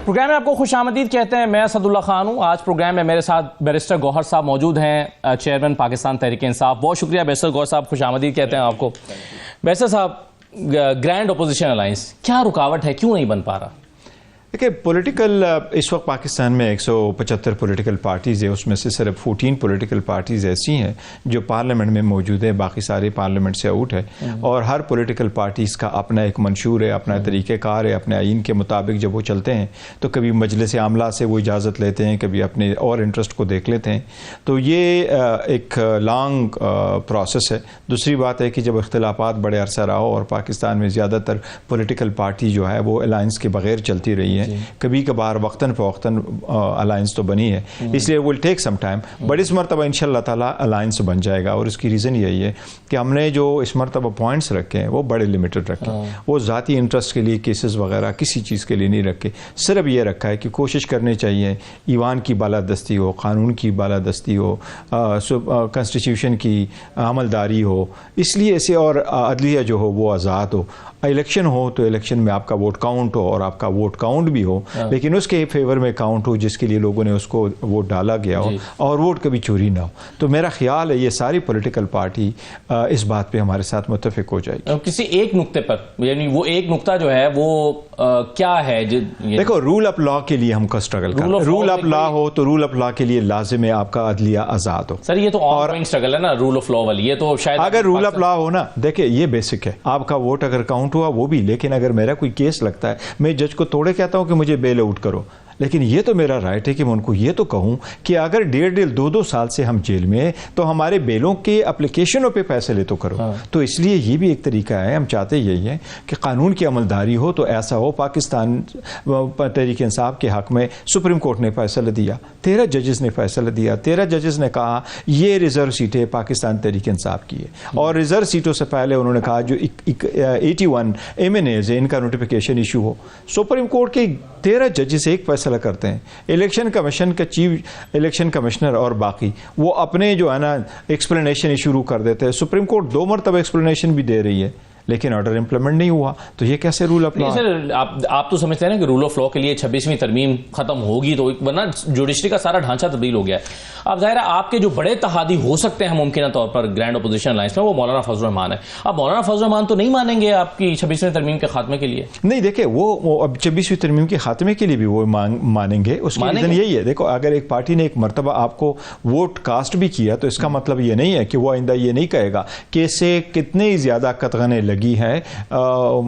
Programme میں آپ کو خوش آمدید کہتے ہیں. میں اسد اللہ خان ہوں. آج پروگرام میں میرے ساتھ بیرسٹر گوہر صاحب موجود ہیں, چیئرمین پاکستان تحریک انصاف. بہت شکریہ بیرسٹر گوہر صاحب, خوش آمدید کہتے ہیں آپ کو. بیرسٹر صاحب, گرینڈ اپوزیشن الائنس کیا رکاوٹ ہے, کیوں نہیں بن پا رہا؟ دیکھیں پولیٹیکل اس وقت پاکستان میں 175 پولیٹیکل پارٹیز ہیں, اس میں سے صرف 14 پولیٹیکل پارٹیز ایسی ہیں جو پارلیمنٹ میں موجود ہیں, باقی سارے پارلیمنٹ سے آؤٹ ہے. اور ہر پولیٹیکل پارٹیز کا اپنا ایک منشور ہے, اپنا طریقہ کار ہے, اپنے آئین کے مطابق جب وہ چلتے ہیں تو کبھی مجلس عاملہ سے وہ اجازت لیتے ہیں, کبھی اپنے اور انٹرسٹ کو دیکھ لیتے ہیں. تو یہ ایک لانگ پروسیس ہے. دوسری بات ہے کہ جب اختلافات بڑے عرصہ رہا اور پاکستان میں زیادہ تر پولیٹیکل پارٹی جو ہے وہ الائنس کے بغیر چلتی رہی ہے, کبھی کبھار وقتاً فوقتاً الائنس تو بنی ہے, اس لیے ول ٹیک سم ٹائم, بٹ اس مرتبہ انشاءاللہ تعالیٰ الائنس بن جائے گا. اور اس کی ریزن یہی ہے کہ ہم نے جو اس مرتبہ پوائنٹس رکھے ہیں وہ بڑے لمیٹڈ رکھے ہیں. وہ ذاتی انٹرسٹ کے لیے کیسز وغیرہ کسی چیز کے لیے نہیں رکھے, صرف یہ رکھا ہے کہ کوشش کرنی چاہیے ایوان کی بالادستی ہو, قانون کی بالادستی ہو, کنسٹیٹیوشن کی عملداری ہو, اس لیے اسے, اور عدلیہ جو ہو وہ آزاد ہو. الیکشن ہو تو الیکشن میں آپ کا ووٹ کاؤنٹ ہو, اور آپ کا ووٹ کاؤنٹ بھی ہو لیکن اس کے فیور میں کاؤنٹ ہو جس کے لیے لوگوں نے اس کو ووٹ ڈالا گیا ہو, اور ووٹ کبھی چوری نہ ہو. تو میرا خیال ہے یہ ساری پولیٹیکل پارٹی اس بات پہ ہمارے ساتھ متفق ہو جائے گی. کسی ایک نقطے پر, یعنی وہ ایک نقطہ جو ہے وہ کیا ہے؟ دیکھو رول آف لا کے لیے ہم کو اسٹرگل کریں. رول آف لا ہو تو رول آف لا کے لیے لازم ہے آپ کا عدلیہ آزاد ہو. سر یہ تو اور اسٹرگل ہے نا رول آف لا والی, یہ تو شاید اگر رول آف لا ہو نا, دیکھیں یہ بیسک ہے, آپ کا ووٹ اگر کاؤنٹ ہوا وہ بھی, لیکن اگر میرا کوئی کیس لگتا ہے میں جج کو توڑے کہتا ہوں کہ مجھے بیل آؤٹ کرو, لیکن یہ تو میرا رائٹ ہے کہ میں ان کو یہ تو کہوں کہ اگر 1.5-2 سال سے ہم جیل میں ہیں تو ہمارے بیلوں کے اپلیکیشنوں پہ پیسے لے تو کرو. تو اس لیے یہ بھی ایک طریقہ ہے. ہم چاہتے یہی ہے کہ قانون کی عملداری ہو تو ایسا ہو. پاکستان تحریک انصاف کے حق میں سپریم کورٹ نے فیصلہ دیا, 13 ججز نے فیصلہ دیا, 13 ججز نے کہا یہ ریزرو سیٹیں پاکستان تحریک انصاف کی ہے, اور ریزرو سیٹوں سے پہلے انہوں نے کہا جو 81 MNAs ہیں ان کا نوٹیفیکیشن ایشو ہو. سپریم کورٹ کے 13 ججز ایک فیصلہ کرتے ہیں. الیکشن کمیشن کا چیف الیکشن کمشنر اور باقی وہ اپنے جو ہے نا ایکسپلینیشن شروع کر دیتے ہیں. سپریم کورٹ 2 مرتبہ ایکسپلینیشن بھی دے رہی ہے لیکن آرڈر امپلیمنٹ نہیں ہوا, تو یہ کیسے رول آف لا؟ سر آپ تو سمجھتے ہیں نا کہ رول آف لا کے لیے 26ویں ترمیم ختم ہوگی تو ورنہ جوڈیشری کا سارا ڈھانچہ تبدیل ہو گیا ہے. اب ظاہر ہے آپ کے جو بڑے تحادی ہو سکتے ہیں ممکنہ طور پر گرینڈ اپوزیشن الائنس میں وہ مولانا فضل الرحمان ہے. اب مولانا فضل الرحمان تو نہیں مانیں گے آپ کی 26ویں ترمیم کے خاتمے کے لیے؟ نہیں, دیکھیں وہ اب 26ویں ترمیم کے خاتمے کے لیے بھی وہ مانیں گے. اس کی ریزن یہی ہے, دیکھو اگر ایک پارٹی نے ایک مرتبہ آپ کو ووٹ کاسٹ بھی کیا تو اس کا مطلب یہ نہیں ہے کہ وہ آئندہ یہ نہیں کہے گا کہ اس سے کتنی زیادہ قطغنیں لگی ہیں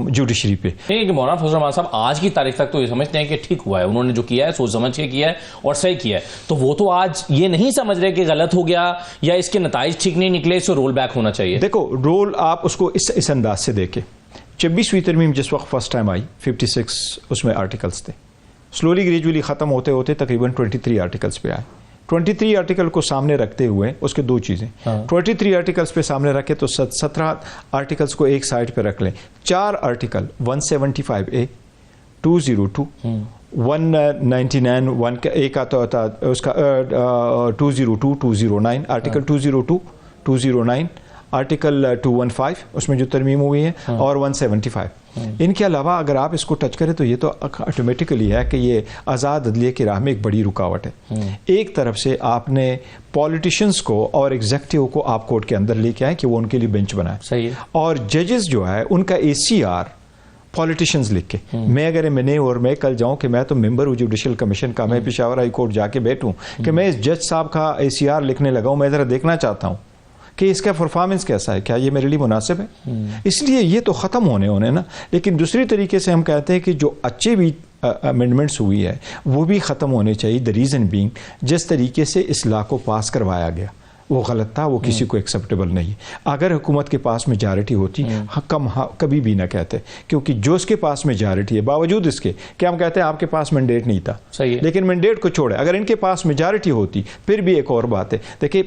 جوڈیشری پہ. نہیں کہ مولانا فضل الرحمان صاحب آج کی تاریخ تک تو یہ سمجھتے ہیں کہ ٹھیک ہوا ہے, انہوں نے جو کیا ہے سوچ سمجھ کے کیا ہے اور صحیح کیا ہے, تو وہ تو آج یہ نہیں سمجھ رہے کہ غلط ہو گیا یا اس کے نتائج ٹھیک نہیں نکلے, اس سے رول بیک ہونا چاہیے. دیکھو رول آپ اس کو اس انداز سے دیکھیں. 26ویں ترمیم جس وقت فرسٹ ٹائم آئی 56 اس میں آرٹیکلز تھے, سلولی گریجولی ختم ہوتے ہوتے تقریباً 23 آرٹیکلز پہ آئے. 23 آرٹیکل کو سامنے رکھتے ہوئے اس کے 2 چیزیں, 23 آرٹیکلز پہ سامنے رکھے تو 17 آرٹیکلز کو ایک سائڈ پہ رکھ لیں. 4 آرٹیکل 175A 202 199 ایک آتا ہوتا اس کا 202 209 آرٹیکل 202 209 آرٹیکل 215 اس میں جو ترمیم ہوئی ہے, اور 175. ان کے علاوہ اگر آپ اس کو ٹچ کریں تو یہ تو آٹومیٹکلی ہے کہ یہ آزاد عدلیہ کی راہ میں ایک بڑی رکاوٹ ہے. ایک طرف سے آپ نے پولیٹیشینز کو اور ایگزیکٹو کو آپ کورٹ کے اندر لے کے آئیں کہ وہ ان کے لیے بینچ بنائیں, صحیح ہے, اور ججز جو ہے ان کا ACR پولیٹیشینز لکھ کے, میں اگر میں کل جاؤں کہ میں تو ممبر ہوں جوڈیشل کمیشن کا, میں پشاور ہائی کورٹ جا کے بیٹھوں کہ میں اس جج صاحب کا ACR لکھنے لگا ہوں, میں ذرا دیکھنا چاہتا ہوں کہ اس کا پرفارمنس کیسا ہے, کیا یہ میرے لیے مناسب ہے. اس لیے یہ تو ختم ہونے نا. لیکن دوسری طریقے سے ہم کہتے ہیں کہ جو اچھے بھی امینڈمنٹس ہوئی ہے وہ بھی ختم ہونے چاہیے. دا ریزن بینگ جس طریقے سے اس لا کو پاس کروایا گیا وہ غلط تھا, وہ کسی کو ایکسیپٹیبل نہیں. اگر حکومت کے پاس میجارٹی ہوتی کبھی بھی نہ کہتے, کیونکہ جو اس کے پاس میجارٹی ہے باوجود اس کے کہ ہم کہتے ہیں آپ کے پاس مینڈیٹ نہیں تھا, لیکن مینڈیٹ کو چھوڑے اگر ان کے پاس میجارٹی ہوتی پھر بھی ایک اور بات ہے. دیکھیں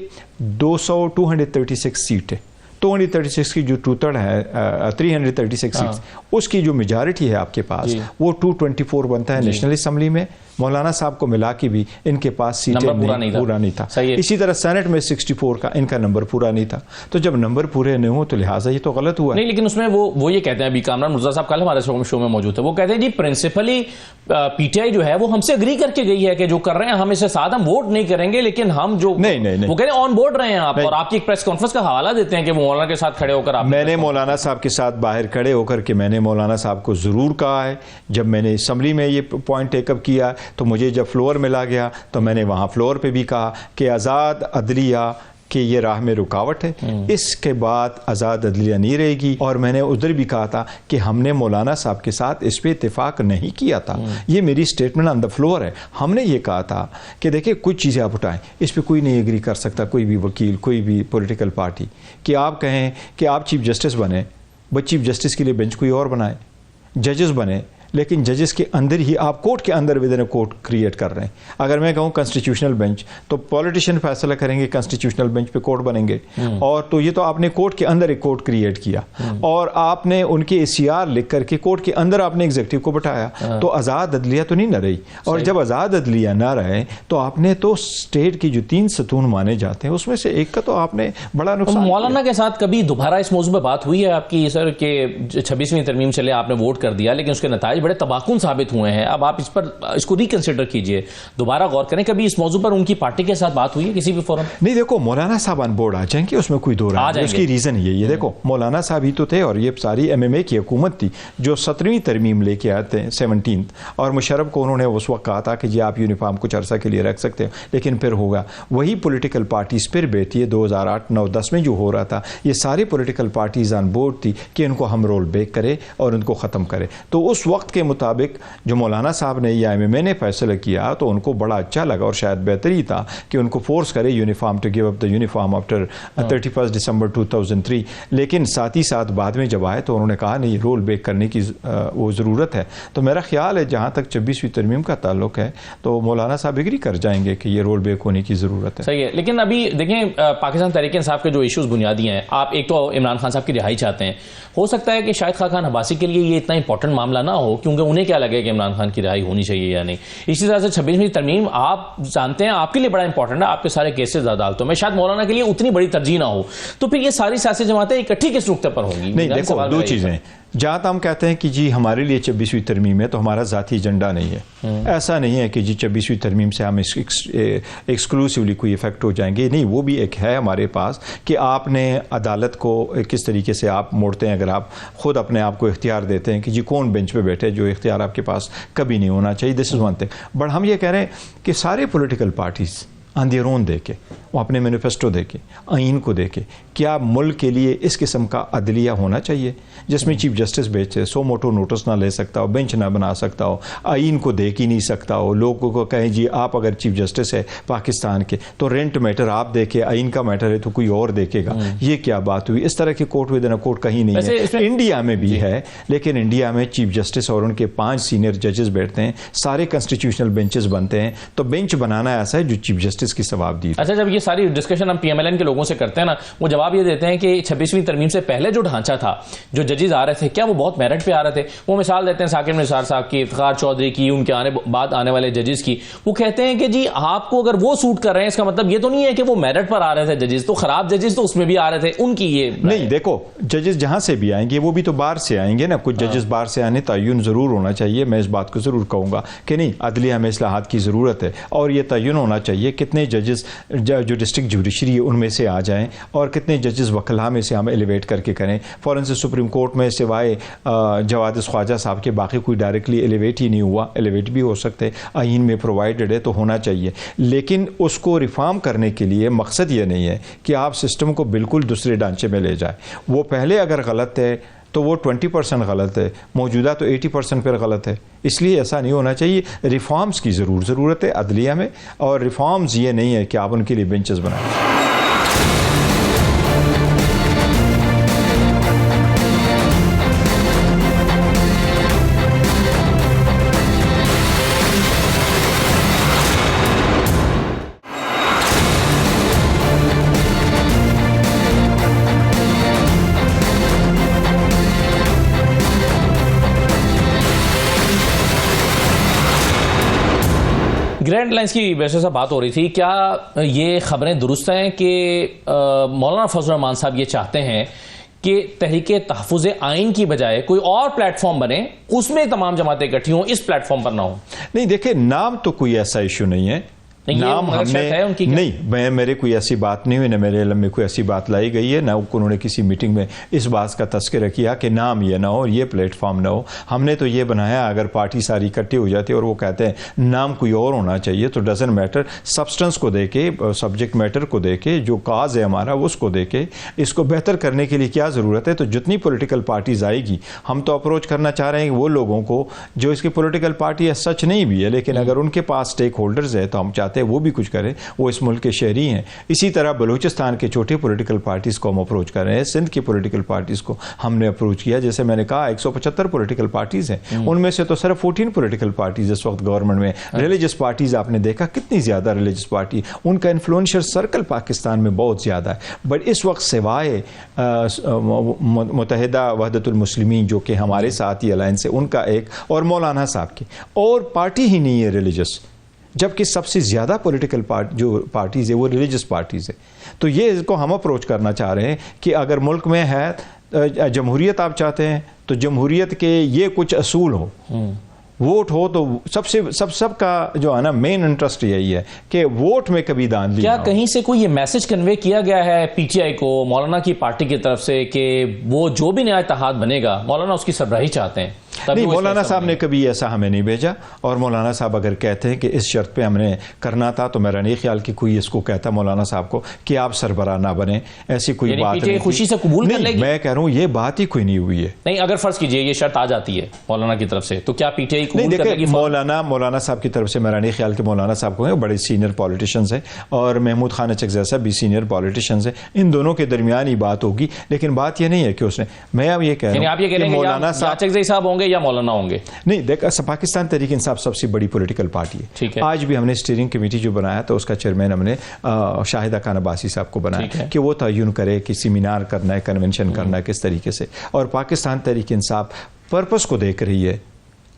236 سیٹ ہے, 236 کی جو 2/3 ہے 336 سیٹس, اس کی جو میجارٹی ہے آپ کے پاس وہ 224 بنتا ہے نیشنل اسمبلی میں, مولانا صاحب کو ملا کے بھی ان کے پاس سیٹیں پورا نہیں تھا. اسی طرح سینٹ میں 64 کا ان کا نمبر پورا نہیں تھا. تو جب نمبر پورے نہیں ہو تو لہٰذا یہ تو غلط ہوا نہیں. لیکن اس میں وہ یہ کہتے ہیں, ابھی کامران مرزا صاحب کل ہمارے شو میں موجود ہے, وہ کہتے ہیں جی پرنسپلی پی ٹی آئی جو ہے وہ ہم سے اگری کر کے گئی ہے کہ جو کر رہے ہیں ہم اس کے ساتھ ہم ووٹ نہیں کریں گے, لیکن ہم جو نہیں وہ کہہ رہے ہیں آن بورڈ رہے ہیں آپ, اور آپ کی ایک پریس کانفرنس کا حوالہ دیتے ہیں کہ وہ مولانا کے ساتھ کھڑے ہو کر میں نے مولانا صاحب کے ساتھ باہر کھڑے ہو کر کے میں نے مولانا صاحب کو ضرور کہا ہے. جب میں نے اسمبلی میں یہ پوائنٹ ٹیک اپ کیا تو مجھے جب فلور ملا گیا تو میں نے وہاں فلور پہ بھی کہا کہ آزاد عدلیہ کہ یہ راہ میں رکاوٹ ہے, اس کے بعد آزاد عدلیہ نہیں رہے گی. اور میں نے ادھر بھی کہا تھا کہ ہم نے مولانا صاحب کے ساتھ اس پہ اتفاق نہیں کیا تھا. یہ میری سٹیٹمنٹ آن دا فلور ہے. ہم نے یہ کہا تھا کہ دیکھیں کچھ چیزیں آپ اٹھائیں, اس پہ کوئی نہیں ایگری کر سکتا, کوئی بھی وکیل, کوئی بھی پولیٹیکل پارٹی, کہ آپ کہیں کہ آپ چیف جسٹس بنیں, بس چیف جسٹس کے لیے بینچ کوئی اور بنائے, ججز بنے, لیکن ججز کے اندر ہی آپ کورٹ کے اندر ود ان کورٹ کریٹ کر رہے ہیں. اگر میں کہوں کنسٹیٹیوشنل بینچ تو پولیٹیشین فیصلہ کریں گے, کنسٹیٹیوشنل بینچ پہ کورٹ بنیں گے, اور تو یہ تو آپ نے کورٹ کے اندر ایک کورٹ کریٹ کیا, اور آپ نے ان کے ACR لکھ کر کے کورٹ کے اندر آپ نے ایگزیکٹو کو بٹھایا, تو آزاد عدلیہ تو نہیں نہ رہی. اور جب آزاد عدلیہ نہ رہے تو آپ نے تو اسٹیٹ کی جو 3 ستون مانے جاتے ہیں اس میں سے ایک کا تو آپ نے بڑا نقصان. مولانا کے ساتھ کبھی دوبارہ اس موضوع پہ بات ہوئی ہے آپ کی سر کہ 26ویں ترمیم چلے آپ نے ووٹ کر دیا لیکن اس کے نتائج بڑے تباہکن ثابت ہوئے ہیں, اب آپ اس کو ریکنسیڈر کیجئے, دوبارہ غور کریں, کبھی اس موضوع پر ان کی پارٹی کے ساتھ بات ہوئی ہے کسی بھی فورم؟ نہیں, دیکھو مولانا صاحب آن بورڈ آ جائیں گے, اس میں کوئی دو رائے نہیں. اس کی ریزن یہ دیکھو مولانا صاحب ہی تو تھے, اور یہ ساری MMA کی حکومت تھی جو 17ویں ترمیم لے کے آتے ہیں 17th, اور مشرف کو انہوں نے اس وقت کہا تھا کہ جی آپ یونیفارم کچھ عرصہ کے لیے رکھ سکتے ہیں, لیکن پھر ہوگا وہی پولیٹیکل پارٹیز پھر بیٹھی ہے 2008, 9, 10 میں جو ہو رہا تھا, یہ ساری پولیٹیکل پارٹیز آن بورڈ تھی کہ ان کو ہم رول بیک کرے اور ان کو ختم کرے. تو اس وقت کے مطابق جو مولانا صاحب نے یا MMA نے فیصلہ کیا تو ان کو بڑا اچھا لگا, اور شاید بہتر ہی تھا کہ ان کو فورس کرے uniform to give up the uniform after 31 December 2003. لیکن ساتھ ہی ساتھ بعد میں جب آئے تو انہوں نے کہا نہیں, رول بیک کرنے کی وہ ضرورت ہے. تو میرا خیال ہے جہاں تک 26ویں ترمیم کا تعلق ہے تو مولانا صاحب اگری کر جائیں گے کہ یہ رول بیک ہونے کی ضرورت ہے. صحیح ہے, لیکن ابھی دیکھیں پاکستان تحریک انصاف کے جو ایشوز بنیادی ہیں, آپ ایک تو عمران خان صاحب کی رہائی چاہتے ہیں, ہو سکتا ہے کہ شاہد خاقان عباسی کے لیے یہ اتنا امپورٹنٹ معاملہ نہ ہو کیونکہ انہیں کیا لگے کہ عمران خان کی رہائی ہونی چاہیے یا نہیں. اسی طرح سے 26ویں ترمیم آپ جانتے ہیں آپ کے لیے بڑا امپورٹنٹ ہے, آپ کے سارے کیسز عدالتوں میں, شاید مولانا کے لیے اتنی بڑی ترجیح نہ ہو, تو پھر یہ ساری سیاسی جماعتیں اکٹھی کس نقطے پر ہوں گی؟ نہیں دیکھو, دو چیزیں, جہاں ہم کہتے ہیں کہ جی ہمارے لیے 26ویں ترمیم ہے تو ہمارا ذاتی ایجنڈا نہیں ہے. ایسا نہیں ہے کہ جی 26ویں ترمیم سے ہم ایکسکلوسیولی کوئی افیکٹ ہو جائیں گے, نہیں, وہ بھی ایک ہے ہمارے پاس کہ آپ نے عدالت کو کس طریقے سے آپ موڑتے ہیں. اگر آپ خود اپنے آپ کو اختیار دیتے ہیں کہ جی کون بینچ پہ بیٹھے, جو اختیار آپ کے پاس کبھی نہیں ہونا چاہیے, this is one thing. But ہم یہ کہہ رہے ہیں کہ سارے political parties on their own دیکھے, وہ اپنے مینیفیسٹو دیکھے, آئین کو دیکھے, کیا ملک کے لیے اس قسم کا عدلیہ ہونا چاہیے جس میں چیف جسٹس بیچے, سو موٹو نوٹس نہ لے سکتا ہو, بینچ نہ بنا سکتا ہو, آئین کو دیکھ ہی نہیں سکتا ہو, لوگوں کو کہیں جی آپ اگر چیف جسٹس ہے پاکستان کے تو رینٹ میٹر آپ دیکھے, آئین کا میٹر ہے تو کوئی اور دیکھے گا. یہ کیا بات ہوئی؟ اس طرح کے کورٹ ود ان کورٹ کہیں نہیں ہے. انڈیا میں بھی ہے, لیکن انڈیا میں چیف جسٹس اور ان کے 5 سینئر ججز بیٹھتے ہیں, سارے کنسٹیٹیوشنل بینچز بنتے ہیں, تو بینچ بنانا ایسا ہے جو چیف جسٹس کی ثواب دی. اچھا, جب یہ ساری ڈسکشن ہم PMLN کے لوگوں سے کرتے ہیں نا, وہ جواب یہ دیتے ہیں کہ 26ویں ترمیم سے پہلے جو ڈھانچہ تھا, جو ججز آ رہے تھے, کیا وہ بہت میرٹ پہ آ رہے تھے؟ وہ مثال دیتے ہیں ثاقب نثار صاحب کی, افتخار چودھری کی, ان کے بعد آنے والے ججز کی. وہ کہتے ہیں کہ جی آپ کو اگر وہ سوٹ کر رہے ہیں اس کا مطلب یہ تو نہیں ہے کہ وہ میرٹ پر آ رہے تھے ججز, تو خراب ججز تو اس میں بھی آ رہے تھے. ان کی یہ نہیں, دیکھو ججز جہاں سے بھی آئیں گے وہ بھی تو باہر سے آئیں گے نا. کچھ ججز باہر سے آنے, تعین ضرور ہونا چاہیے. میں اس بات کو ضرور کہوں گا کہ نہیں, عدلیہ میں اصلاحات کی ضرورت ہے, اور یہ تعین ہونا چاہیے کتنے ججز جو ڈسٹرکٹ جوڈیشری ہے ان میں سے آ جائیں, اور کتنے ججز وکلا میں سے ہم ایلیویٹ کر کے کریں. فوراً سے سپریم کورٹ میں سوائے جواد خواجہ صاحب کے باقی کوئی ڈائریکٹلی ایلیویٹ ہی نہیں ہوا. ایلیویٹ بھی ہو سکتے, آئین میں پرووائڈڈ ہے تو ہونا چاہیے. لیکن اس کو ریفارم کرنے کے لیے مقصد یہ نہیں ہے کہ آپ سسٹم کو بالکل دوسرے ڈھانچے میں لے جائیں. وہ پہلے اگر غلط ہے تو وہ 20% غلط ہے, موجودہ تو 80% پر غلط ہے. اس لیے ایسا نہیں ہونا چاہیے. ریفارمز کی ضرورت ہے عدلیہ میں, اور ریفارمز یہ نہیں ہے کہ آپ ان کے لیے بینچز بنائیں. گرینڈ لائنز کی ویسے سے بات ہو رہی تھی، کیا یہ خبریں درست ہیں کہ مولانا فضل الرحمان صاحب یہ چاہتے ہیں کہ تحریک تحفظ آئین کی بجائے کوئی اور پلیٹ فارم بنے، اس میں تمام جماعتیں اکٹھی ہوں، اس پلیٹ فارم پر نہ ہوں؟ نہیں دیکھیں، نام تو کوئی ایسا ایشو نہیں ہے، نام ہم نے نہیں، میرے کوئی ایسی بات نہیں ہوئی، نہ میرے علم میں کوئی ایسی بات لائی گئی ہے، نہ انہوں نے کسی میٹنگ میں اس بات کا تذکرہ کیا کہ نام یہ نہ ہو، یہ پلیٹ فارم نہ ہو۔ ہم نے تو یہ بنایا، اگر پارٹی ساری اکٹھی ہو جاتی ہے اور وہ کہتے ہیں نام کوئی اور ہونا چاہیے تو ڈزنٹ میٹر، سبسٹنس کو دے کے، سبجیکٹ میٹر کو دے کے، جو کاز ہے ہمارا اس کو دے کے، اس کو بہتر کرنے کے لیے کیا ضرورت ہے۔ تو جتنی پولیٹیکل پارٹیز آئے گی، ہم تو اپروچ کرنا چاہ رہے ہیں وہ لوگوں کو جو اس کی پولیٹیکل پارٹی ہے، سچ نہیں بھی ہے، لیکن اگر ان کے پاس اسٹیک ہولڈرز ہے تو ہم چاہتے ہیں وہ بھی کچھ کریں، وہ اس ملک کے شہری ہیں۔ اسی طرح بلوچستان کے چھوٹے پولیٹیکل پارٹیز کو ہم اپروچ کر رہے ہیں، سندھ کی پولیٹیکل پارٹیز کو ہم نے اپروچ کیا۔ جیسے میں نے کہا 175 پولیٹیکل پارٹیز ہیں، ان میں سے تو صرف 14 پولیٹیکل پارٹیز اس وقت گورنمنٹ میں۔ ریلیجس پارٹیز آپ نے دیکھا کتنی زیادہ ریلیجس پارٹی، ان کا انفلوئنشل سرکل پاکستان میں بہت زیادہ ہے، بٹ اس وقت سوائے متحدہ وحدت المسلمین جو کہ ہمارے ساتھ ہی الائنس ہے، ان کا ایک، اور مولانا صاحب کی، اور پارٹی ہی نہیں ہے ریلیجس، جبکہ سب سے زیادہ پولیٹیکل جو پارٹیز ہے وہ ریلیجس پارٹیز ہے۔ تو یہ اس کو ہم اپروچ کرنا چاہ رہے ہیں کہ اگر ملک میں ہے جمہوریت آپ چاہتے ہیں تو جمہوریت کے یہ کچھ اصول ہو، ووٹ ہو، تو سب کا جو ہے نا مین انٹرسٹ یہی ہے کہ ووٹ میں کبھی دھاندلی نہ ہو۔ کیا کہیں سے کوئی یہ میسج کنوے کیا گیا ہے پی ٹی آئی کو، مولانا کی پارٹی کی طرف سے، کہ وہ جو بھی نیا اتحاد بنے گا مولانا اس کی سربراہی چاہتے ہیں؟ نہیں، مولانا صاحب نے کبھی ایسا ہمیں نہیں بھیجا، اور مولانا صاحب اگر کہتے ہیں کہ اس شرط پہ ہم نے کرنا تھا تو میرا نہیں خیال کہ کوئی اس کو کہتا مولانا صاحب کو کہ آپ سربراہ نہ بنیں، ایسی کوئی بات نہیں۔ خوشی سے قبول کر لے گی؟ میں کہہ رہا ہوں یہ بات ہی کوئی نہیں ہوئی ہے۔ نہیں، اگر فرض کیجئے یہ شرط آ جاتی ہے مولانا کی طرف سے تو کیا پی ٹی آئی قبول کر لے گی؟ مولانا صاحب کی طرف سے میرا نہیں خیال کہ مولانا صاحب کو بڑے سینئر پولیٹیشنز ہیں، اور محمود خان چکزئی صاحب بھی سینئر پولیٹیشنز ہیں، ان دونوں کے درمیان ہی بات ہوگی، لیکن بات یہ نہیں ہے کہ اس نے، میں اب یہ کہہ رہا ہوں کہ مولانا صاحب چکزئی صاحب ہوں گے یا مولانا ہوں گے۔ نہیں دیکھا، پاکستان تحریک انصاف سب سے بڑی پولیٹیکل پارٹی ہے۔ آج بھی ہم نے اسٹیئرنگ کمیٹی جو بنایا تو اس کا چیئرمین ہم نے شاہدہ خان عباسی صاحب کو بنایا کہ وہ تعین کرے کہ سیمینار کرنا ہے، کنونشن کرنا ہے کس طریقے سے، اور پاکستان تحریک انصاف پرپس کو دیکھ رہی ہے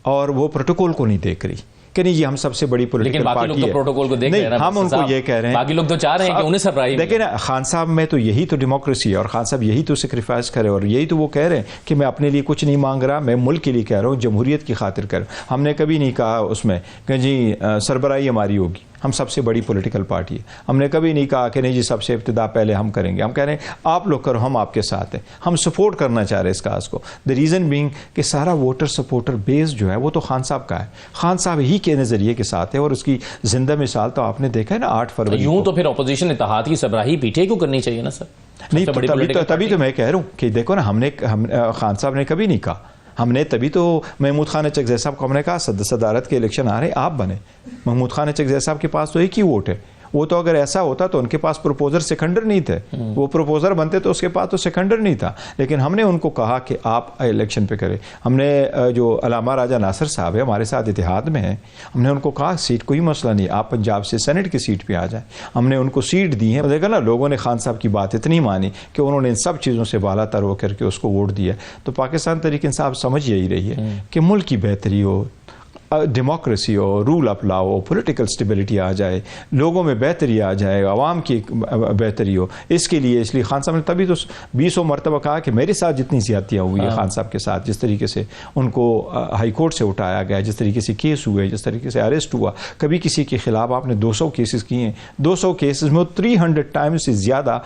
اور وہ پروٹوکول کو نہیں دیکھ رہی کہ نہیں یہ ہم سب سے بڑی پولیٹیکل پارٹی ہے۔ پروٹوکول کو دیکھ رہے ہیں، ہم ان کو یہ کہہ رہے ہیں، باقی لوگ تو چاہ رہے ہیں کہ انہیں سربراہی دیکھیں نا، خان صاحب میں تو یہی تو ڈیموکریسی ہے، اور خان صاحب یہی تو سیکریفائس کرے، اور یہی تو وہ کہہ رہے ہیں کہ میں اپنے لیے کچھ نہیں مانگ رہا، میں ملک کے لیے کہہ رہا ہوں، جمہوریت کی خاطر کر۔ ہم نے کبھی نہیں کہا اس میں کہ جی سربراہی ہماری ہوگی، ہم سب سے بڑی پولیٹیکل پارٹی ہے، ہم نے کبھی نہیں کہا کہ نہیں جی سب سے ابتدا پہلے ہم کریں گے۔ ہم کہہ رہے ہیں آپ لوگ کرو، ہم آپ کے ساتھ ہیں، ہم سپورٹ کرنا چاہ رہے ہیں اس کاز کو۔ دا ریزن بینگ کہ سارا ووٹر سپورٹر بیس جو ہے وہ تو خان صاحب کا ہے، خان صاحب ہی کے نظریے کے ساتھ ہے، اور اس کی زندہ مثال تو آپ نے دیکھا ہے نا 8 فروری۔ یوں تو پھر اپوزیشن اتحاد کی سربراہی پی ٹی آئی کو کرنی چاہیے نا سر؟ نہیں، تبھی تو میں کہہ رہا ہوں کہ دیکھو نا، خان صاحب نے کبھی نہیں کہا، ہم نے تبھی تو محمود خان چکزئی صاحب کو ہم نے کہا صدارت کے الیکشن آ رہے آپ بنے۔ محمود خان چکزئی صاحب کے پاس تو ایک ہی ووٹ ہے، وہ تو اگر ایسا ہوتا تو ان کے پاس پروپوزر سیکنڈر نہیں تھے، وہ پروپوزر بنتے تو اس کے پاس تو سیکنڈر نہیں تھا، لیکن ہم نے ان کو کہا کہ آپ الیکشن پہ کریں۔ ہم نے جو علامہ راجہ ناصر صاحب ہے ہمارے ساتھ اتحاد میں ہیں، ہم نے ان کو کہا سیٹ کوئی مسئلہ نہیں، آپ پنجاب سے سینٹ کی سیٹ پہ آ جائیں، ہم نے ان کو سیٹ دی ہے۔ دیکھا نا، لوگوں نے خان صاحب کی بات اتنی مانی کہ انہوں نے ان سب چیزوں سے بالا تر ہو کر کے اس کو ووٹ دیا۔ تو پاکستان تحریک انصاف سمجھ یہی رہی ہے کہ ملک کی بہتری ہو، ڈیموکریسی ہو، رول آف لا ہو، پولیٹیکل اسٹیبلٹی آ جائے، لوگوں میں بہتری آ جائے، عوام کی بہتری ہو، اس کے لیے خان صاحب نے تبھی تو 20 مرتبہ کہا کہ میرے ساتھ جتنی زیادتیاں ہوئی ہیں خان صاحب کے ساتھ، جس طریقے سے ان کو ہائی کورٹ سے اٹھایا گیا، جس طریقے سے کیس ہوئے، جس طریقے سے اریسٹ ہوا، کبھی کسی کے خلاف آپ نے 200 کیسز کیے ہیں، 200 کیسز میں 300 ٹائمز سے زیادہ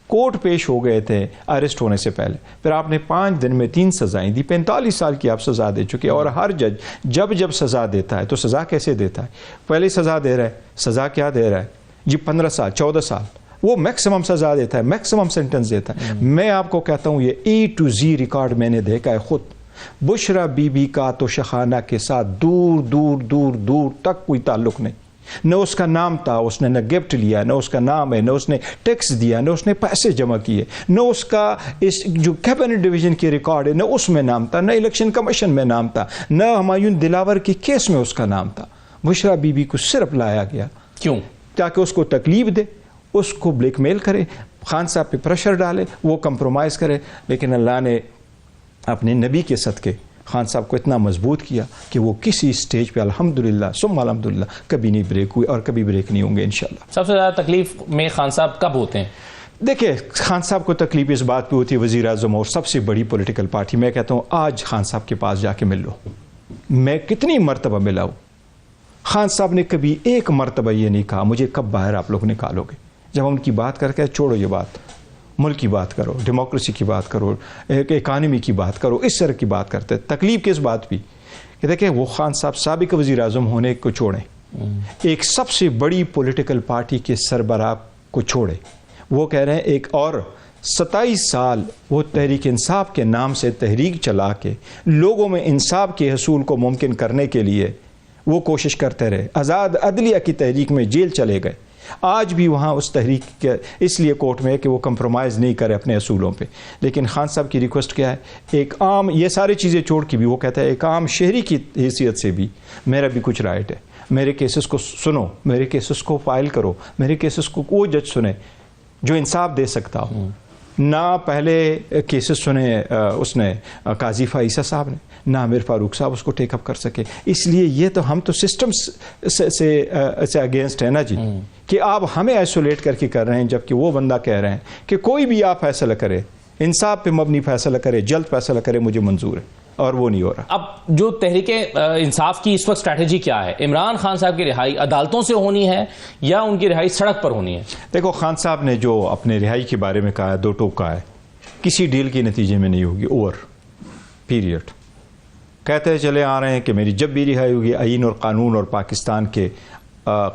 کورٹ پیش ہو گئے تھے اریسٹ ہونے سے پہلے، پھر آپ نے 5 دن میں 3 سزائیں دی، 45 سال کی آپ سزا دے چکے، اور ہر جج جب سزا دیتا ہے تو سزا کیسے دیتا ہے؟ پہلے سزا دے رہا ہے، سزا کیا دے رہا ہے جی 15 سال 14 سال، وہ میکسیمم سزا دیتا ہے، میکسیمم سینٹنس دیتا ہے۔ میں آپ کو کہتا ہوں یہ A to Z ریکارڈ میں نے دیکھا ہے خود۔ بشرا بی بی کا تو شخانہ کے ساتھ دور دور دور دور تک کوئی تعلق نہیں، نہ اس کا نام تھا، اس نے نہ گفٹ لیا، نہ اس کا نام ہے، نہ اس نے ٹیکس دیا، نہ اس نے پیسے جمع کیے، نہ اس کا اس جو کیبنٹ ڈویژن کی ریکارڈ ہے نہ اس میں نام تھا، نہ الیکشن کمیشن میں نام تھا، نہ ہمایوں دلاور کے کیس میں اس کا نام تھا۔ بشرا بی بی کو صرف لایا گیا کیوں؟ تاکہ اس کو تکلیف دے، اس کو بلیک میل کرے، خان صاحب پہ پریشر ڈالے، وہ کمپرومائز کرے، لیکن اللہ نے اپنے نبی کے صدقے خان صاحب کو اتنا مضبوط کیا کہ وہ کسی سٹیج پہ الحمدللہ ثم الحمدللہ کبھی نہیں بریک ہوئے اور کبھی بریک نہیں ہوں گے انشاءاللہ۔ سب سے زیادہ تکلیف میں خان صاحب کب ہوتے ہیں؟ دیکھیں خان صاحب کو تکلیف اس بات پہ ہوتی ہے وزیر اعظم اور سب سے بڑی پولیٹیکل پارٹی، میں کہتا ہوں آج خان صاحب کے پاس جا کے مل لو، میں کتنی مرتبہ ملا ہوں، خان صاحب نے کبھی ایک مرتبہ یہ نہیں کہا مجھے کب باہر آپ لوگ نکالو گے۔ جب ان کی بات کر کے چھوڑو یہ بات، ملک کی بات کرو، ڈیموکریسی کی بات کرو، اکانومی کی بات کرو، اس طرح کی بات کرتے۔ تکلیف کس بات بھی کہ دیکھیں وہ خان صاحب سابق وزیر اعظم ہونے کو چھوڑیں، ایک سب سے بڑی پولیٹیکل پارٹی کے سربراہ کو چھوڑے، وہ کہہ رہے ہیں ایک اور 27 سال وہ تحریک انصاف کے نام سے تحریک چلا کے لوگوں میں انصاف کے حصول کو ممکن کرنے کے لیے وہ کوشش کرتے رہے، آزاد عدلیہ کی تحریک میں جیل چلے گئے، آج بھی وہاں اس تحریک کے اس لیے کورٹ میں ہے کہ وہ کمپرومائز نہیں کرے اپنے اصولوں پہ۔ لیکن خان صاحب کی ریکویسٹ کیا ہے، ایک عام یہ ساری چیزیں چھوڑ کے بھی وہ کہتا ہے ایک عام شہری کی حیثیت سے بھی میرا بھی کچھ رائٹ ہے، میرے کیسز کو سنو، میرے کیسز کو فائل کرو، میرے کیسز کو وہ جج سنے جو انصاف دے سکتا ہو۔ نہ پہلے کیسز سنے اس نے قاضی فائسہ صاحب نے، نہ عامر فاروق صاحب اس کو ٹیک اپ کر سکے۔ اس لیے یہ تو ہم تو سسٹم سے اگینسٹ ہے نا جی، کہ آپ ہمیں آئسولیٹ کر کے کر رہے ہیں، جبکہ وہ بندہ کہہ رہے ہیں کہ کوئی بھی آپ فیصلہ کرے، انصاف پہ مبنی فیصلہ کرے، جلد فیصلہ کرے، مجھے منظور ہے، اور وہ نہیں ہو رہا۔ اب جو تحریک انصاف کی اس وقت اسٹریٹجی کیا ہے؟ عمران خان صاحب کی رہائی عدالتوں سے ہونی ہے یا ان کی رہائی سڑک پر ہونی ہے؟ دیکھو خان صاحب نے جو اپنے رہائی کے بارے میں کہا ہے، دو ٹوک کہا ہے، کسی ڈیل کے نتیجے میں نہیں ہوگی، اوور پیریڈ۔ کہتے چلے آ رہے ہیں کہ میری جب بھی رہائی ہوگی آئین اور قانون اور پاکستان کے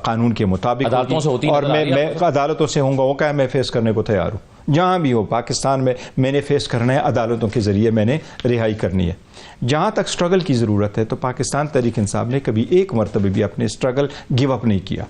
قانون کے مطابق عدالتوں سے ہوتی ہے، اور میں عدالتوں سے ہوں گا، وہ کہا میں فیس کرنے کو تیار ہوں، جہاں بھی ہو پاکستان میں نے فیس کرنا ہے، عدالتوں کے ذریعے میں نے رہائی کرنی ہے۔ جہاں تک سٹرگل کی ضرورت ہے تو پاکستان تحریک انصاف نے کبھی ایک مرتبہ بھی اپنے سٹرگل گیو اپ نہیں کیا۔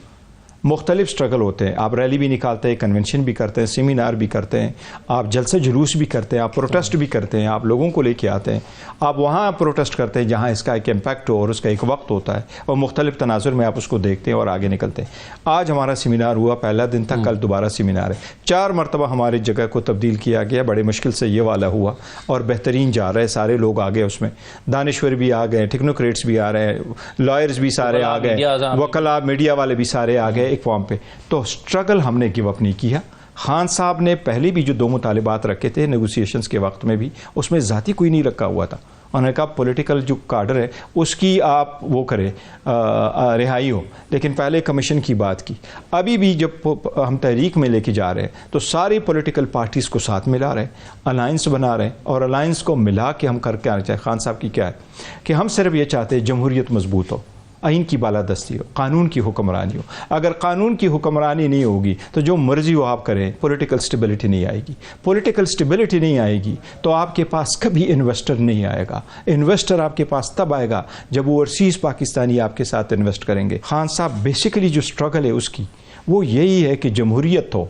مختلف سٹرگل ہوتے ہیں، آپ ریلی بھی نکالتے ہیں، کنونشن بھی کرتے ہیں، سیمینار بھی کرتے ہیں، آپ جلسے جلوس بھی کرتے ہیں، آپ پروٹیسٹ بھی کرتے ہیں، آپ لوگوں کو لے کے آتے ہیں، آپ وہاں پروٹیسٹ کرتے ہیں جہاں اس کا ایک امپیکٹ ہو اور اس کا ایک وقت ہوتا ہے، اور مختلف تناظر میں آپ اس کو دیکھتے ہیں اور آگے نکلتے ہیں۔ آج ہمارا سیمینار ہوا، پہلا دن تھا، کل دوبارہ سیمینار ہے، 4 مرتبہ ہماری جگہ کو تبدیل کیا گیا، بڑے مشکل سے یہ والا ہوا اور بہترین جا رہا ہے، سارے لوگ آ گئے، اس میں دانشور بھی آ گئے، ٹیکنوکریٹس بھی آ رہے ہیں، لائرز بھی سارے آ گئے، وکلا میڈیا والے بھی سارے آ گئے ایک فارم پہ۔ تو سٹرگل ہم نے گیو اپ نہیں کیا۔ خان صاحب نے پہلے بھی جو 2 مطالبات رکھے تھے نیگوسیشنز کے وقت میں بھی، اس میں ذاتی کوئی نہیں رکھا ہوا تھا، انہوں نے کہا پولیٹیکل جو کارڈر ہے اس کی آپ وہ کرے رہائی ہو، لیکن پہلے کمیشن کی بات کی۔ ابھی بھی جب ہم تحریک میں لے کے جا رہے ہیں تو ساری پولیٹیکل پارٹیز کو ساتھ ملا رہے ہیں، الائنس بنا رہے ہیں، اور الائنس کو ملا کے ہم کر کے آنا چاہتے ہیں۔ خان صاحب کی کیا ہے کہ ہم صرف یہ چاہتے ہیں جمہوریت مضبوط ہو، آئین کی بالادستی ہو، قانون کی حکمرانی ہو۔ اگر قانون کی حکمرانی نہیں ہوگی تو جو مرضی ہو آپ کریں، پولیٹیکل سٹیبلٹی نہیں آئے گی۔ پولیٹیکل سٹیبلٹی نہیں آئے گی تو آپ کے پاس کبھی انویسٹر نہیں آئے گا۔ انویسٹر آپ کے پاس تب آئے گا جب اوورسیز پاکستانی آپ کے ساتھ انویسٹ کریں گے۔ خان صاحب بیسیکلی جو سٹرگل ہے اس کی وہ یہی ہے کہ جمہوریت ہو۔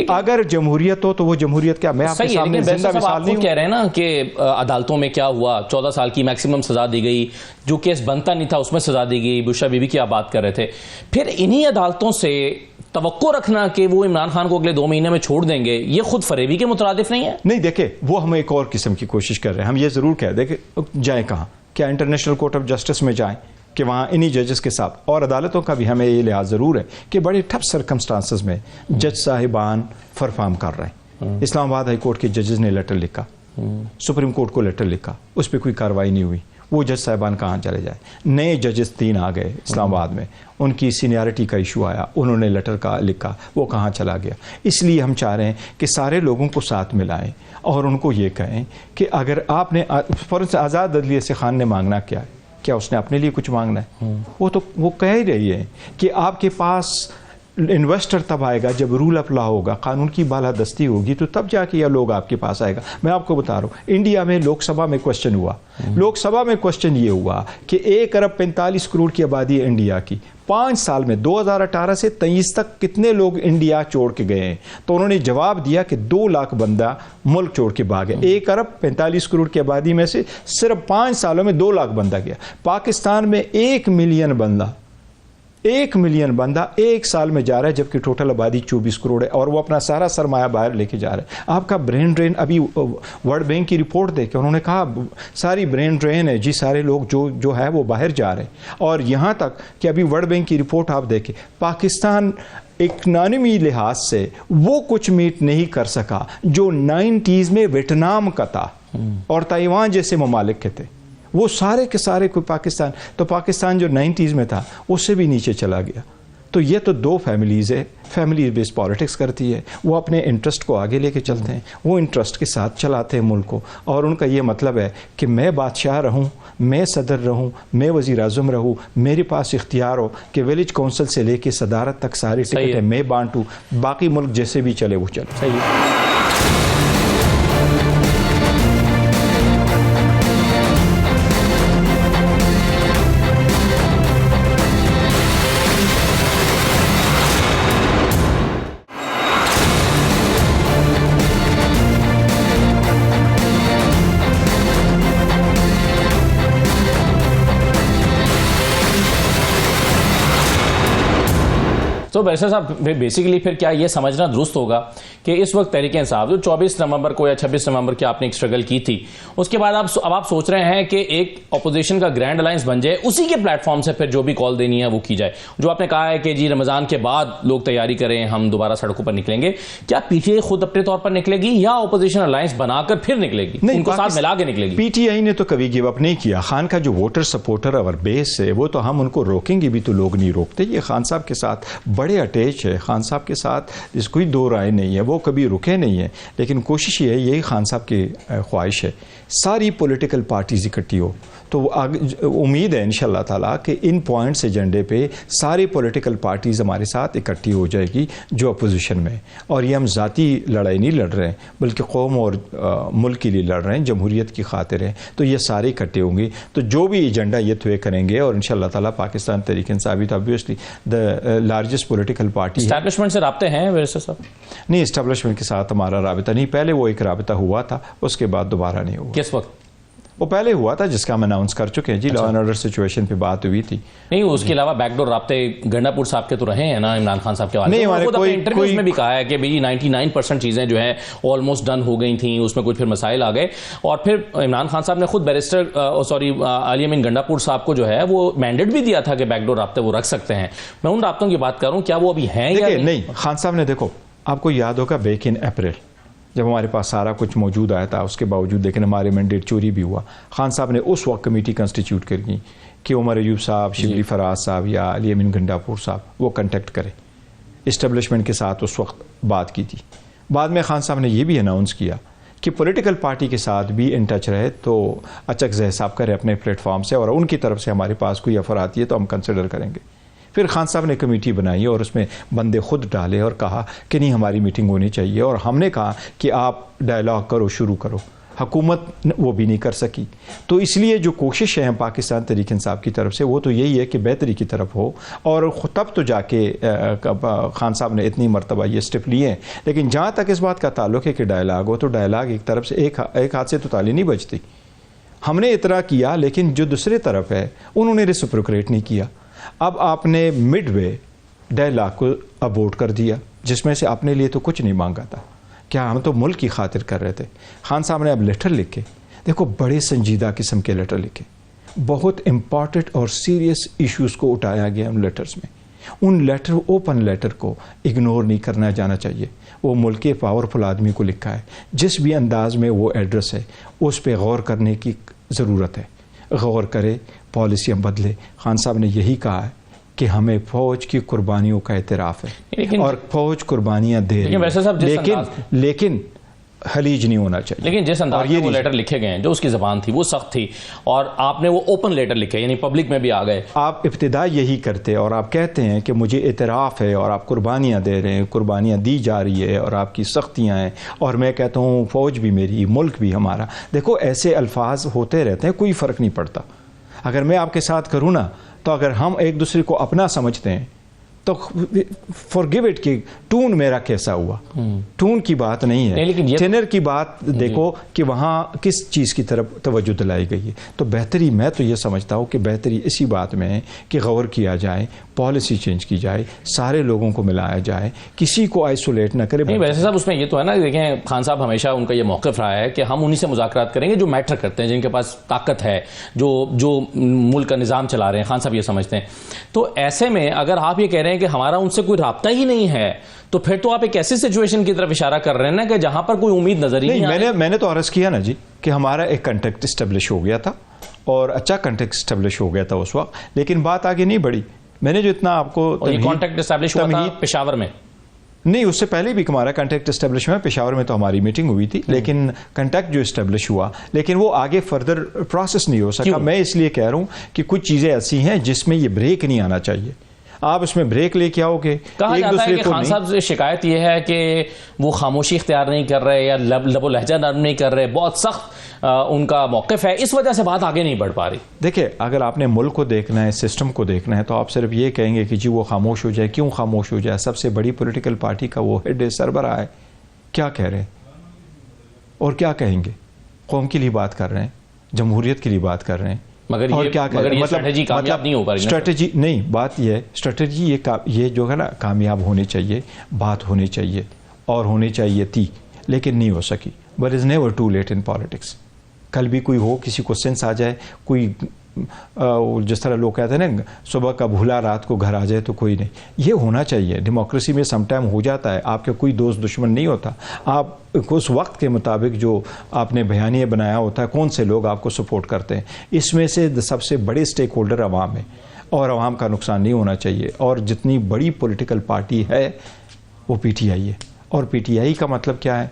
اگر جمہوریت ہو تو وہ جمہوریت کیا، میں آپ کے سامنے زندہ مثال نہیں ہوں۔ کہہ رہے ہیں نا کہ عدالتوں میں کیا ہوا، 14 سال کی میکسیمم سزا دی گئی، جو کیس بنتا نہیں تھا اس میں سزا دی گئی، بشرا بی بی کی آپ بات کر رہے تھے، پھر انہی عدالتوں سے توقع رکھنا کہ وہ عمران خان کو اگلے 2 مہینے میں چھوڑ دیں گے، یہ خود فریبی کے مترادف نہیں ہے؟ نہیں، دیکھیں وہ ہم ایک اور قسم کی کوشش کر رہے ہیں۔ ہم یہ ضرور کہہ دیں کہ جائیں کہاں، کیا انٹرنیشنل کورٹ آف جسٹس میں جائیں کہ وہاں انہی ججز کے ساتھ، اور عدالتوں کا بھی ہمیں یہ لحاظ ضرور ہے کہ بڑے ٹف سرکمسٹانسز میں جج صاحبان پرفارم کر رہے ہیں۔ اسلام آباد ہائی کورٹ کے ججز نے لیٹر لکھا، سپریم کورٹ کو لیٹر لکھا، اس پہ کوئی کارروائی نہیں ہوئی، وہ جج صاحبان کہاں چلے جائیں؟ نئے ججز 3 آ گئے اسلام آباد میں، ان کی سینیارٹی کا ایشو آیا، انہوں نے لیٹر کا لکھا، وہ کہاں چلا گیا؟ اس لیے ہم چاہ رہے ہیں کہ سارے لوگوں کو ساتھ ملائیں اور ان کو یہ کہیں کہ اگر آپ نے فوراً سے آزاد عدلیہ سے خان نے مانگنا کیا ہے، کیا اس نے اپنے لیے کچھ مانگنا ہے؟ وہ کہہ ہی رہی ہے کہ آپ کے پاس انویسٹر تب آئے گا جب رول آف لا ہوگا، قانون کی بالادستی ہوگی، تو تب جا کے یہ لوگ آپ کے پاس آئے گا۔ میں آپ کو بتا رہا ہوں، انڈیا میں لوک سبھا میں کوشچن ہوا، لوک سبھا میں کوشچن یہ ہوا کہ 1 ارب 45 کروڑ کی آبادی ہے انڈیا کی، 5 سال میں 2018 سے 23 تک کتنے لوگ انڈیا چھوڑ کے گئے ہیں؟ تو انہوں نے جواب دیا کہ 2 لاکھ بندہ ملک چھوڑ کے بھاگے۔ 1 ارب 45 کروڑ کی آبادی میں سے صرف 5 سالوں میں 2 لاکھ بندہ گیا۔ پاکستان میں 1 ملین بندہ 1 ملین بندہ ایک سال میں جا رہا ہے جبکہ ٹوٹل آبادی 24 کروڑ ہے، اور وہ اپنا سارا سرمایہ باہر لے کے جا رہا ہے. آپ کا برین ڈرین، ابھی ورلڈ بینک کی رپورٹ دے کے انہوں نے کہا ساری برین ڈرین ہے جی، سارے لوگ جو ہے وہ باہر جا رہے ہیں. اور یہاں تک کہ ابھی ورلڈ بینک کی رپورٹ آپ دیکھیں، پاکستان اکنامی لحاظ سے وہ کچھ میٹ نہیں کر سکا جو 90s میں ویتنام کا تھا اور تائیوان جیسے ممالک کے تھے. وہ سارے کے سارے کوئی پاکستان جو 90s میں تھا اس سے بھی نیچے چلا گیا. تو یہ تو 2 فیملیز ہے، فیملی بیس پالیٹکس کرتی ہے، وہ اپنے انٹرسٹ کو آگے لے کے چلتے ہیں، وہ انٹرسٹ کے ساتھ چلاتے ہیں ملک کو، اور ان کا یہ مطلب ہے کہ میں بادشاہ رہوں، میں صدر رہوں، میں وزیر اعظم رہوں، میرے پاس اختیار ہو کہ ویلیج کونسل سے لے کے صدارت تک ساری ٹکٹیں میں بانٹوں، باقی ملک جیسے بھی چلے وہ چلے. صحیح. تو بیسر صاحب بیسیکلی پھر کیا یہ سمجھنا درست ہوگا کہ اس وقت تحریک انصاف جو 24 نومبر کو یا 26 نومبر کی آپ نے ایک اسٹرگل کی تھی، اس کے بعد اب آپ سوچ رہے ہیں کہ ایک اپوزیشن کا گرینڈ الائنس بن جائے، اسی کے پلیٹ فارم سے پھر جو بھی کال دینی ہے وہ کی جائے، جو آپ نے کہا ہے کہ جی رمضان کے بعد لوگ تیاری کریں، ہم دوبارہ سڑکوں پر نکلیں گے. کیا پی ٹی آئی خود اپنے طور پر نکلے گی یا اپوزیشن الائنس بنا کر پھر نکلے گی، ان کو ساتھ ملا کے نکلے گی؟ پی ٹی آئی نے تو کبھی گیو اپ نہیں کیا. خان کا جو ووٹر سپورٹر اور بیس ہے وہ تو ہم ان کو روکیں گے بھی تو لوگ نہیں روکتے. یہ خان صاحب کے ساتھ بڑے اٹیچ ہے، خان صاحب کے ساتھ اس کوئی دو رائے نہیں ہے، وہ کبھی رکے نہیں ہیں. لیکن کوشش یہ ہے، یہی خان صاحب کی خواہش ہے، ساری پولیٹیکل پارٹیز اکٹھی ہو. تو امید ہے انشاءاللہ تعالیٰ کہ ان پوائنٹس ایجنڈے پہ ساری پولیٹیکل پارٹیز ہمارے ساتھ اکٹھی ہو جائے گی جو اپوزیشن میں. اور یہ ہم ذاتی لڑائی نہیں لڑ رہے ہیں بلکہ قوم اور ملک کے لیے لڑ رہے ہیں، جمہوریت کی خاطر ہیں. تو یہ سارے اکٹھے ہوں گے تو جو بھی ایجنڈا یہ طے کریں گے، اور انشاءاللہ تعالیٰ پاکستان تحریک انصاف تو obviously the largest political party ہے. اسٹیبلشمنٹ سے رابطے ہیں ویسے صاحب؟ نہیں، اسٹیبلشمنٹ کے ساتھ ہمارا رابطہ نہیں. پہلے وہ ایک رابطہ ہوا تھا، اس کے بعد دوبارہ نہیں ہوا. کس وقت؟ وہ پہلے ہوا تھا جس کا ہم اناؤنس کر چکے ہیں جی. لا اینڈ آرڈر سچویشن پہ بات ہوئی تھی. نہیں، اس کے علاوہ بیک ڈور رابطے گنڈا پور صاحب کے تو رہے ہیں نا عمران خان صاحب کے والے. نہیں، ہمارے کوئی انٹرویوز میں بھی کہا ہے کہ بھئی 99% چیزیں جو ہیں آلموسٹ ڈن ہو گئی تھیں، اس میں کچھ پھر مسائل آ گئے. اور پھر عمران خان صاحب نے خود بیرسٹر علی امین گنڈا پور صاحب کو جو ہے وہ مینڈیٹ بھی دیا تھا کہ بیک ڈور رابطے وہ رکھ سکتے ہیں. میں ان رابطوں کی بات کروں، کیا وہ ابھی ہیں یا نہیں؟ خان صاحب نے دیکھو، آپ کو یاد ہوگا بیک ان اپریل جب ہمارے پاس سارا کچھ موجود آیا تھا، اس کے باوجود لیکن ہمارے مینڈیٹ چوری بھی ہوا. خان صاحب نے اس وقت کمیٹی کنسٹیٹیوٹ کر گئی کہ عمر ایوب صاحب، شبلی فراز صاحب یا علی امین گنڈا پور صاحب وہ کنٹیکٹ کرے. اسٹیبلشمنٹ کے ساتھ اس وقت بات کی تھی. بعد میں خان صاحب نے یہ بھی اناؤنس کیا کہ پولیٹیکل پارٹی کے ساتھ بھی ان ٹچ رہے تو اچک زہ صاحب کرے اپنے پلیٹ فارم سے، اور ان کی طرف سے ہمارے پاس کوئی آفر آتی ہے تو ہم کنسیڈر کریں گے. پھر خان صاحب نے کمیٹی بنائی اور اس میں بندے خود ڈالے اور کہا کہ نہیں ہماری میٹنگ ہونی چاہیے. اور ہم نے کہا کہ آپ ڈائلاگ کرو، شروع کرو. حکومت وہ بھی نہیں کر سکی. تو اس لیے جو کوشش ہے پاکستان تحریک انصاف کی طرف سے وہ تو یہی ہے کہ بہتری کی طرف ہو، اور تب تو جا کے خان صاحب نے اتنی مرتبہ یہ اسٹیپ لیے ہیں. لیکن جہاں تک اس بات کا تعلق ہے کہ ڈائلاگ ہو، تو ڈائلاگ ایک طرف سے ایک ہاتھ سے تو تالی نہیں بجتی. ہم نے اتنا کیا لیکن جو دوسری طرف ہے انہوں نے ریسپروکیٹ نہیں کیا. اب آپ نے مڈ وے ڈائلاگ کو ابورٹ کر دیا جس میں سے اپنے لیے تو کچھ نہیں مانگا تھا. کیا ہم تو ملک کی خاطر کر رہے تھے. خان صاحب نے اب لیٹر لکھے، دیکھو بڑے سنجیدہ قسم کے لیٹر لکھے، بہت امپورٹنٹ اور سیریس ایشوز کو اٹھایا گیا ان لیٹرز میں. ان لیٹر اوپن لیٹر کو اگنور نہیں کرنا جانا چاہیے. وہ ملک کے پاورفل آدمی کو لکھا ہے، جس بھی انداز میں وہ ایڈریس ہے اس پہ غور کرنے کی ضرورت ہے. غور کرے، پالیسیاں بدلے. خان صاحب نے یہی کہا ہے کہ ہمیں فوج کی قربانیوں کا اعتراف ہے اور فوج قربانیاں دے رہی ہے، لیکن خلیج نہیں ہونا چاہیے. لیکن جس انداز میں وہ لیٹر لکھے گئے ہیں، جو اس کی زبان تھی وہ سخت تھی، اور آپ نے وہ اوپن لیٹر لکھے یعنی پبلک میں بھی آ گئے. آپ ابتدا یہی کرتے اور آپ کہتے ہیں کہ مجھے اعتراف ہے اور آپ قربانیاں دے رہے ہیں، قربانیاں دی جا رہی ہے اور آپ کی سختیاں ہیں، اور میں کہتا ہوں فوج بھی میری، ملک بھی ہمارا. دیکھو ایسے الفاظ ہوتے رہتے ہیں، کوئی فرق نہیں پڑتا. اگر میں آپ کے ساتھ کروں نا، تو اگر ہم ایک دوسرے کو اپنا سمجھتے ہیں تو forgive it کہ ٹون میرا کیسا ہوا. ٹون کی بات نہیں ہے, لیکن ٹینر کی بات دیکھو کہ وہاں کس چیز کی طرف توجہ دلائی گئی ہے. تو بہتری, میں تو یہ سمجھتا ہوں کہ بہتری اسی بات میں ہے کہ غور کیا جائے, پالیسی چینج کی جائے, سارے لوگوں کو ملایا جائے, کسی کو آئسولیٹ نہ کرے. نہیں ویسے صاحب اس میں یہ تو ہے نا, دیکھیں خان صاحب ہمیشہ ان کا یہ موقف رہا ہے کہ ہم انہی سے مذاکرات کریں گے جو میٹر کرتے ہیں, جن کے پاس طاقت ہے, جو ملک کا نظام چلا رہے ہیں. خان صاحب یہ سمجھتے ہیں. تو ایسے میں اگر آپ یہ کہہ رہے ہیں کہ ہمارا ان سے کوئی رابطہ ہی نہیں ہے, تو پھر تو آپ ایک ایسی سچویشن کی طرف اشارہ کر رہے ہیں نا کہ جہاں پر کوئی امید نظر ہی نہیں. میں نے تو عرض کیا نا جی کہ ہمارا ایک کنٹیکٹ اسٹیبلش ہو گیا تھا, اور اچھا کنٹیکٹ اسٹیبلش ہو گیا تھا اس وقت, لیکن بات آگے نہیں بڑھی. میں نے جو اتنا آپ کو کانٹیکٹ اسٹیبلش ہوا تھا پشاور میں, نہیں اس سے پہلے بھی ہمارا کنٹیکٹ اسٹیبلش ہوا. پشاور میں تو ہماری میٹنگ ہوئی تھی, لیکن کنٹیکٹ جو اسٹیبلش ہوا, لیکن وہ آگے فردر پروسیس نہیں ہو سکا. میں اس لیے کہہ رہا ہوں کہ کچھ چیزیں ایسی ہیں جس میں یہ بریک نہیں آنا چاہیے. آپ اس میں بریک لے کے آؤ گے. کہا جاتا ہے کہ خان صاحب سے شکایت یہ ہے کہ وہ خاموشی اختیار نہیں کر رہے یا لب و لہجہ نرم نہیں کر رہے, بہت سخت ان کا موقف ہے, اس وجہ سے بات آگے نہیں بڑھ پا رہی. دیکھیں اگر آپ نے ملک کو دیکھنا ہے, سسٹم کو دیکھنا ہے, تو آپ صرف یہ کہیں گے کہ جی وہ خاموش ہو جائے. کیوں خاموش ہو جائے؟ سب سے بڑی پولیٹیکل پارٹی کا وہ ہیڈ سربراہ ہے, کیا کہہ رہے ہیں اور کیا کہیں گے؟ قوم کے لیے بات کر رہے ہیں, جمہوریت کے لیے بات کر رہے ہیں, مگر یہ اسٹریٹجی کامیاب نہیں ہو پا رہی. اسٹریٹجی نہیں, بات یہ ہے اسٹریٹجی یہ جو ہے نا کامیاب ہونی چاہیے, بات ہونی چاہیے اور ہونی چاہیے تھی, لیکن نہیں ہو سکی. But is never too late in politics. کل بھی کوئی ہو, کسی کو سینس آ جائے, کوئی جس طرح لوگ کہتے ہیں نا صبح کا بھولا رات کو گھر آ جائے تو کوئی نہیں, یہ ہونا چاہیے. ڈیموکریسی میں سم ٹائم ہو جاتا ہے, آپ کے کوئی دوست دشمن نہیں ہوتا. آپ اس وقت کے مطابق جو آپ نے بیانیہ بنایا ہوتا ہے, کون سے لوگ آپ کو سپورٹ کرتے ہیں, اس میں سے سب سے بڑے اسٹیک ہولڈر عوام ہے, اور عوام کا نقصان نہیں ہونا چاہیے. اور جتنی بڑی پولیٹیکل پارٹی ہے وہ پی ٹی آئی ہے, اور پی ٹی آئی کا مطلب کیا ہے؟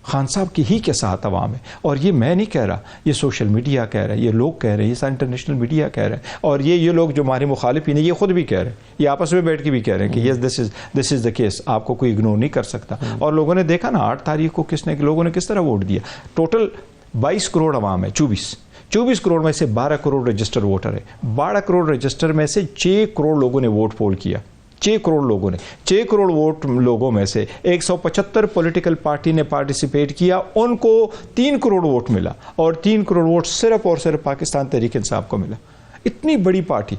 خان صاحب کی ہی کے ساتھ عوام ہے. اور یہ میں نہیں کہہ رہا, یہ سوشل میڈیا کہہ رہا ہے, یہ لوگ کہہ رہے ہیں, یہ سارا انٹرنیشنل میڈیا کہہ رہے ہیں, اور یہ لوگ جو ہمارے مخالفین ہیں یہ خود بھی کہہ رہے ہیں, یہ آپس میں بیٹھ کے بھی کہہ رہے ہیں کہ یس دس از دا کیس. آپ کو کوئی اگنور نہیں کر سکتا. اور لوگوں نے دیکھا نا 8 تاریخ کو لوگوں نے کس طرح ووٹ دیا. ٹوٹل 22 کروڑ عوام ہے, 24 کروڑ میں سے 12 کروڑ رجسٹر ووٹر ہے. 12 کروڑ رجسٹر میں سے 6 کروڑ لوگوں نے ووٹ پول کیا. 6 کروڑ لوگوں نے, 6 کروڑ ووٹ لوگوں میں سے 175 پولیٹیکل پارٹی نے پارٹیسپیٹ کیا, ان کو 3 کروڑ ووٹ ملا, اور 3 کروڑ ووٹ صرف اور صرف پاکستان تحریک انصاف کو ملا. اتنی بڑی پارٹی,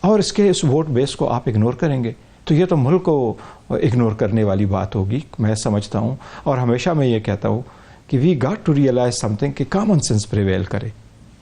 اور اس ووٹ بیس کو آپ اگنور کریں گے تو یہ تو ملک کو اگنور کرنے والی بات ہوگی, میں سمجھتا ہوں. اور ہمیشہ میں یہ کہتا ہوں کہ we got to realise something کہ کامن سینس پریویل کرے.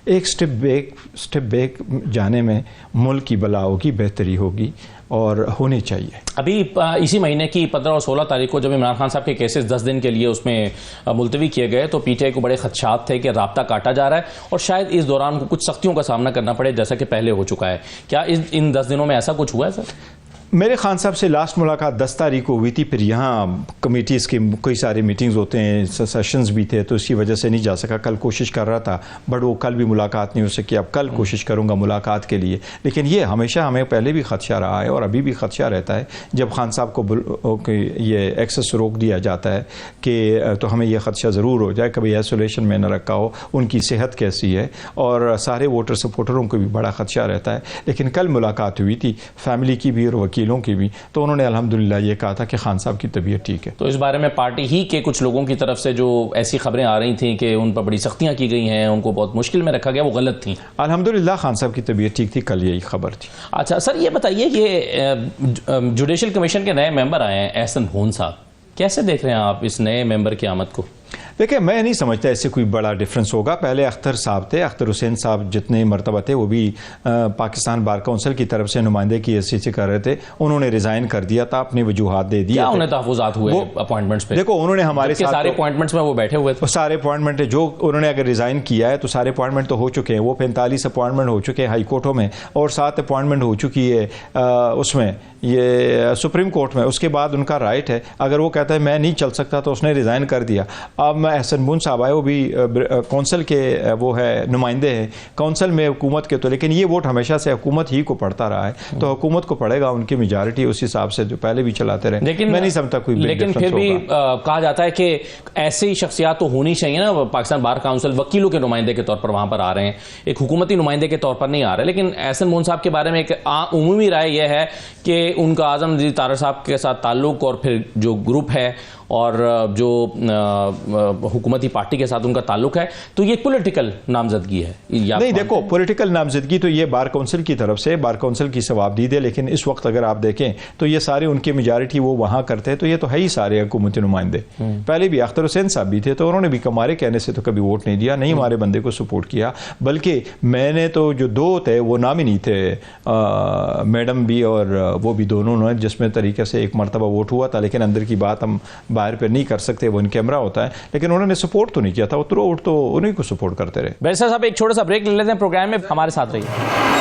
ایک اسٹیپ بیک جانے میں ملک کی بلا ہوگی, بہتری ہوگی, اور ہونی چاہیے. ابھی اسی مہینے کی 15 اور 16 تاریخ کو جب عمران خان صاحب کے کیسز 10 دن کے لیے اس میں ملتوی کیے گئے تو پی ٹی آئی کو بڑے خدشات تھے کہ رابطہ کاٹا جا رہا ہے, اور شاید اس دوران کو کچھ سختیوں کا سامنا کرنا پڑے جیسا کہ پہلے ہو چکا ہے. کیا ان 10 دنوں میں ایسا کچھ ہوا ہے سر؟ میرے خان صاحب سے لاسٹ ملاقات 10 تاریخ کو ہوئی تھی. پھر یہاں کمیٹیز کی کوئی سارے میٹنگز ہوتے ہیں, سیشنز بھی تھے, تو اسی وجہ سے نہیں جا سکا. کل کوشش کر رہا تھا بٹ وہ کل بھی ملاقات نہیں ہو سکی. اب کل کوشش کروں گا ملاقات کے لیے. لیکن یہ ہمیشہ ہمیں پہلے بھی خدشہ رہا ہے اور ابھی بھی خدشہ رہتا ہے جب خان صاحب کو یہ ایکسس روک دیا جاتا ہے کہ تو ہمیں یہ خدشہ ضرور ہو جائے کبھی ایسولیشن میں نہ رکھا ہو, ان کی صحت کیسی ہے, اور سارے ووٹر سپورٹروں کو بھی بڑا خدشہ رہتا ہے. لیکن کل ملاقات ہوئی تھی فیملی کی بھی اور وکیلوں کی بھی, تو انہوں نے الحمدللہ یہ کہا تھا کہ خان صاحب کی طبیعت ٹھیک ہے. تو اس بارے میں پارٹی ہی کے کچھ لوگوں کی طرف سے جو ایسی خبریں آ رہی تھیں کہ ان پر بڑی سختیاں کی گئی ہیں, ان کو بہت مشکل میں رکھا گیا, وہ غلط تھیں؟ الحمدللہ خان صاحب کی طبیعت ٹھیک تھی, کل یہی خبر تھی. اچھا سر یہ بتائیے, یہ جوڈیشل کمیشن کے نئے ممبر آئے ہیں احسن بھون صاحب, کیسے دیکھ رہے ہیں آپ اس نئے ممبر کی آمد کو؟ دیکھیں میں نہیں سمجھتا اس سے کوئی بڑا ڈفرنس ہوگا. پہلے اختر صاحب تھے, اختر حسین صاحب جتنے مرتبہ تھے وہ بھی پاکستان بار کونسل کی طرف سے نمائندے کی حیثیت سے کر رہے تھے. انہوں نے ریزائن کر دیا تھا, اپنے وجوہات دے دیا. کیا انہیں تحفظات ہوئے اپوائنٹمنٹس پہ؟ دیکھو انہوں نے ہمارے ساتھ سارے اپوائنٹمنٹس میں وہ بیٹھے ہوئے تھے, سارے اپوائنٹمنٹ جو انہوں نے اگر ریزائن کیا ہے تو سارے اپوائنٹمنٹ تو ہو چکے ہیں. وہ 45 اپوائنٹمنٹ ہو چکے ہیں ہائی کورٹوں میں, اور 7 اپوائنٹمنٹ ہو چکی ہے اس میں یہ سپریم کورٹ میں. اس کے بعد ان کا رائٹ ہے, اگر وہ کہتا ہے میں نہیں چل سکتا تو اس نے ریزائن کر دیا. اب ہم احسن مون صاحب آئے، وہ بھی کونسل کے وہ ہے نمائندے ہیں کونسل میں حکومت کے، تو لیکن یہ ووٹ ہمیشہ سے حکومت ہی کو پڑتا رہا ہے، تو حکومت کو پڑے گا، ان کی میجارٹی اس حساب سے جو پہلے بھی چلاتے رہے، لیکن میں نہیں سمجھتا کوئی لیکن پھر بھی کہا جاتا ہے کہ ایسی شخصیات تو ہونی چاہیے نا، پاکستان بار کونسل وکیلوں کے نمائندے کے طور پر وہاں پر آ رہے ہیں، ایک حکومتی نمائندے کے طور پر نہیں آ رہے، لیکن احسن مون صاحب کے بارے میں ایک عمومی رائے یہ ہے کہ ان کا اعظم نذیر طارق صاحب کے ساتھ تعلق اور پھر جو گروپ ہے اور جو حکومتی پارٹی کے ساتھ ان کا تعلق ہے، تو یہ پولیٹیکل نامزدگی ہے۔ نہیں دیکھو، پولیٹیکل نامزدگی تو یہ بار کونسل کی طرف سے، بار کونسل کی ثوابدید ہے، لیکن اس وقت اگر آپ دیکھیں تو یہ سارے ان کی میجارٹی وہ وہاں کرتے ہیں، تو یہ تو ہے ہی سارے حکومتی نمائندے۔ پہلے بھی اختر حسین صاحب بھی تھے، تو انہوں نے بھی ہمارے کہنے سے تو کبھی ووٹ نہیں دیا، نہیں ہمارے بندے کو سپورٹ کیا، بلکہ میں نے تو جو دو تھے وہ نامنی تھے، میڈم بھی اور وہ بھی دونوں نے، جس میں طریقے سے ایک مرتبہ ووٹ ہوا تھا، لیکن اندر کی بات ہم باہر پہ نہیں کر سکتے، وہ ان کیمرہ ہوتا ہے، لیکن انہوں نے سپورٹ تو نہیں کیا تھا، وہ تھرو آؤٹ تو انہیں کو سپورٹ کرتے رہے۔ بیرسٹر صاحب ایک چھوٹا سا بریک لے لیتے ہیں، پروگرام میں ہمارے ساتھ رہیے۔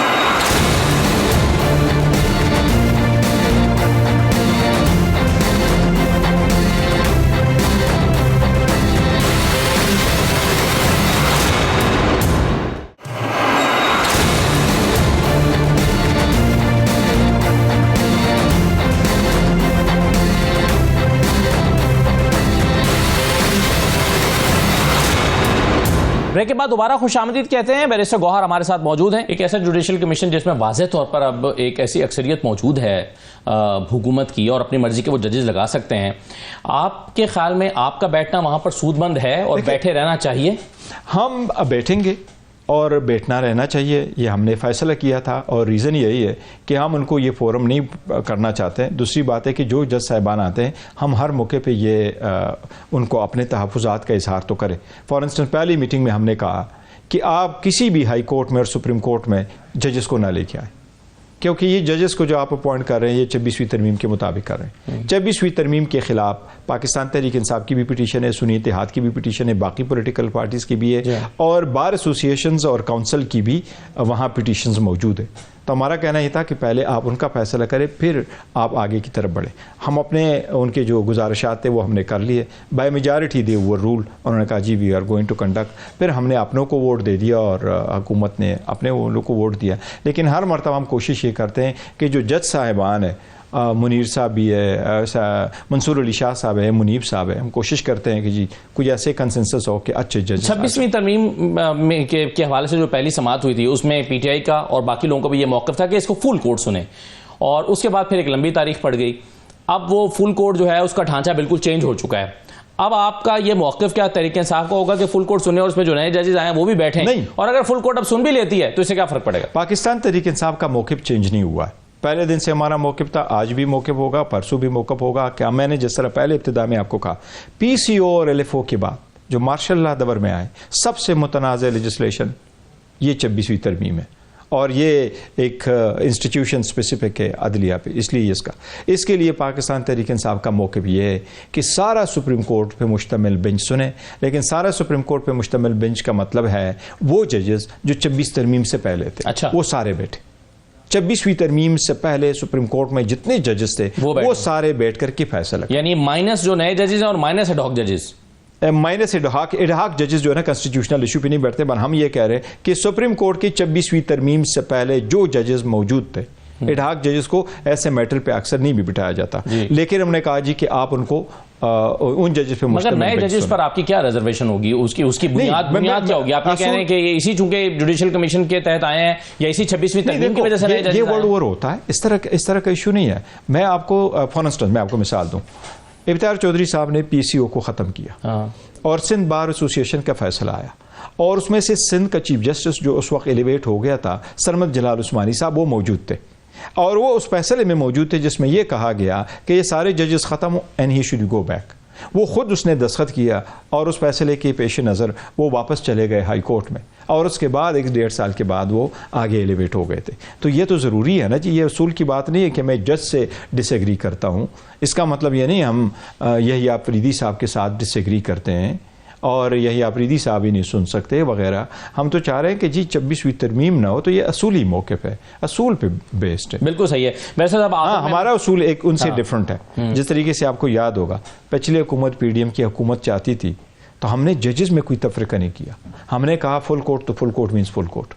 بریک کے بعد دوبارہ خوش آمدید کہتے ہیں، بیرسٹر گوہر ہمارے ساتھ موجود ہیں۔ ایک ایسا جوڈیشل کمیشن جس میں واضح طور پر اب ایک ایسی اکثریت موجود ہے حکومت کی اور اپنی مرضی کے وہ ججز لگا سکتے ہیں، آپ کے خیال میں آپ کا بیٹھنا وہاں پر سود مند ہے اور بیٹھے رہنا چاہیے؟ ہم بیٹھیں گے اور بیٹھنا رہنا چاہیے، یہ ہم نے فیصلہ کیا تھا، اور ریزن یہی ہے کہ ہم ان کو یہ فورم نہیں کرنا چاہتے ہیں۔ دوسری بات ہے کہ جو جج صاحبان آتے ہیں، ہم ہر موقع پہ یہ ان کو اپنے تحفظات کا اظہار تو کریں۔ فار انسٹنس پہلی میٹنگ میں ہم نے کہا کہ آپ کسی بھی ہائی کورٹ میں اور سپریم کورٹ میں ججز کو نہ لے کے آئیں، کیونکہ یہ ججز کو جو آپ اپوائنٹ کر رہے ہیں یہ 26ویں ترمیم کے مطابق کر رہے ہیں۔ 26ویں ترمیم کے خلاف پاکستان تحریک انصاف کی بھی پٹیشن ہے، سنی اتحاد کی بھی پٹیشن ہے، باقی پولیٹیکل پارٹیز کی بھی ہے، اور بار ایسوسیشنز اور کونسل کی بھی وہاں پٹیشنز موجود ہیں۔ تو ہمارا کہنا یہ تھا کہ پہلے آپ ان کا فیصلہ کریں، پھر آپ آگے کی طرف بڑھیں۔ ہم اپنے ان کے جو گزارشات تھے وہ ہم نے کر لیے، by majority they overrule, انہوں نے کہا جی we are going to conduct, پھر ہم نے اپنوں کو ووٹ دے دیا اور حکومت نے اپنے لوگوں کو ووٹ دیا۔ لیکن ہر مرتبہ ہم کوشش یہ کرتے ہیں کہ جو جج صاحبان ہیں، منیر صاحب بھی ہے، منصور علی شاہ صاحب ہے، منیب صاحب ہے، ہم کوشش کرتے ہیں کہ جی کوئی ایسے کنسنسس ہو کہ اچھے جج۔ 26ویں ترمیم کے حوالے سے جو پہلی سماعت ہوئی تھی اس میں پی ٹی آئی کا اور باقی لوگوں کا بھی یہ موقف تھا کہ اس کو فل کورٹ سنیں، اور اس کے بعد پھر ایک لمبی تاریخ پڑ گئی۔ اب وہ فل کورٹ جو ہے اس کا ڈھانچہ بالکل چینج ہو چکا ہے۔ اب آپ کا یہ موقف کیا تحریک انصاف کا ہوگا کہ فل کورٹ سنیں اور اس میں جو نئے ججز آئے ہیں وہ بھی بیٹھیں؟ نہیں، اور اگر فل کورٹ اب سن بھی لیتی ہے تو اس سے کیا فرق پڑے گا؟ پاکستان تحریک انصاف کا موقف چینج نہیں ہوا ہے، پہلے دن سے ہمارا موقف تھا، آج بھی موقف ہوگا، پرسوں بھی موقف ہوگا۔ کہ میں نے جس طرح پہلے ابتدا میں آپ کو کہا، پی سی او اور ایل ایف او کے بعد جو مارشل لا دور میں آئے، سب سے متنازع لیجسلیشن یہ 26ویں ترمیم ہے، اور یہ ایک انسٹیٹیوشن سپیسیفک ہے عدلیہ پہ، اس لیے اس کے لیے پاکستان تحریک انصاف کا موقف یہ ہے کہ سارا سپریم کورٹ پہ مشتمل بینچ سنیں، لیکن سارا سپریم کورٹ پہ مشتمل بینچ کا مطلب ہے وہ ججز جو 26 ترمیم سے پہلے تھے وہ سارے بیٹھے۔ 26ویں ترمیم سے پہلے سپریم کورٹ میں جتنے ججز تھے وہ سارے بیٹھ کر کے فیصلہ، یعنی مائنس جو نئے ججز ہیں اور مائنس ایڈ ہاک ججز، مائنس ایڈ ہاک ججز جو ہے نا کنسٹیٹیوشنل ایشو پہ نہیں بیٹھتے، بل ہم یہ کہہ رہے ہیں کہ سپریم کورٹ کی 26ویں ترمیم سے پہلے جو ججز موجود تھے، ایڈ ہاک ججز کو ایسے میٹر پہ اکثر نہیں بھی بٹھایا جاتا، لیکن ہم نے کہا جی کہ آپ ان کو ان ججز پہ مگر نئے ججز پر آپ کی کیا ریزرویشن ہوگی؟ اس کی بنیاد کیا ہوگی؟ آپ یہ کہہ رہے ہیں کہ اسی چونکہ جوڈیشل کمیشن کے تحت آئے ہیں یا اسی 26ویں ترمیم کی وجہ سے نئے ججز؟ یہ ورڈ اوور ہوتا ہے، اس طرح کا ایشو نہیں ہے۔ میں آپ کو فار انسٹنس میں آپ کو مثال دوں، ابتار چودھری صاحب نے پی سی او کو ختم کیا اور سندھ بار ایسوسیشن کا فیصلہ آیا، اور اس میں سے سندھ کا چیف جسٹس جو اس وقت ایلیویٹ ہو گیا تھا سرمد جلال عثمانی صاحب، وہ موجود تھے، اور وہ اس فیصلے میں موجود تھے جس میں یہ کہا گیا کہ یہ سارے ججز ختم and he should go back. وہ خود اس نے دستخط کیا اور اس فیصلے کے پیش نظر وہ واپس چلے گئے ہائی کورٹ میں، اور اس کے بعد 1.5 سال کے بعد وہ آگے ایلیویٹ ہو گئے تھے۔ تو یہ تو ضروری ہے نا جی، یہ اصول کی بات نہیں ہے کہ میں جج سے ڈس ایگری کرتا ہوں، اس کا مطلب یہ نہیں ہم یہی آفریدی صاحب کے ساتھ ڈس ایگری کرتے ہیں اور یہی آفریدی صاحب ہی نہیں سن سکتے وغیرہ۔ ہم تو چاہ رہے ہیں کہ جی 26ویں ترمیم نہ ہو، تو یہ اصولی موقف ہے، اصول پہ بیسڈ ہے۔ بالکل صحیح ہے۔ ویسے صاحب ہمارا اصول ایک ان سے ڈفرنٹ ہے، جس طریقے سے آپ کو یاد ہوگا پچھلی حکومت پی ڈی ایم کی حکومت چاہتی تھی تو ہم نے ججز میں کوئی تفریقہ نہیں کیا. ہم نے کہا فل کورٹ تو full court means full court.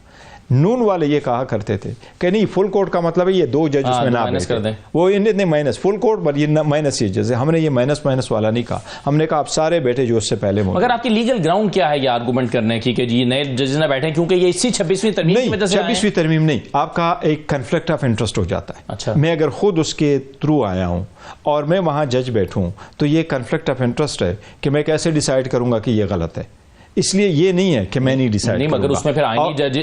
Noon والے یہ کہا کرتے تھے کہ نہیں فل کورٹ کا مطلب ہے یہ 2 جج اس میں نہ بیٹھے, وہ نے مائنس فل کورٹ پر یہ مائنس یہ جج ہے. ہم نے یہ مائنس والا نہیں کہا, ہم نے کہا آپ سارے بیٹھے جو اس سے پہلے. اگر آپ کی لیگل گراؤنڈ کیا ہے یہ آرگومنٹ کرنے کی کہ جی نئے ججز نہ بیٹھیں کیونکہ یہ اسی 26ویں ترمیم کی وجہ سے؟ 26ویں ترمیم نہیں, آپ کا ایک کنفلکٹ آف انٹرسٹ ہو جاتا ہے. اچھا, میں اگر خود اس کے تھرو آیا ہوں اور میں وہاں جج بیٹھوں تو یہ کنفلکٹ آف انٹرسٹ ہے کہ میں کیسے ڈیسائیڈ کروں گا کہ یہ غلط ہے. اس لیے یہ نہیں ہے کہ میں نہیں ڈیسائیڈ کروں گا. مگر اس میں پھر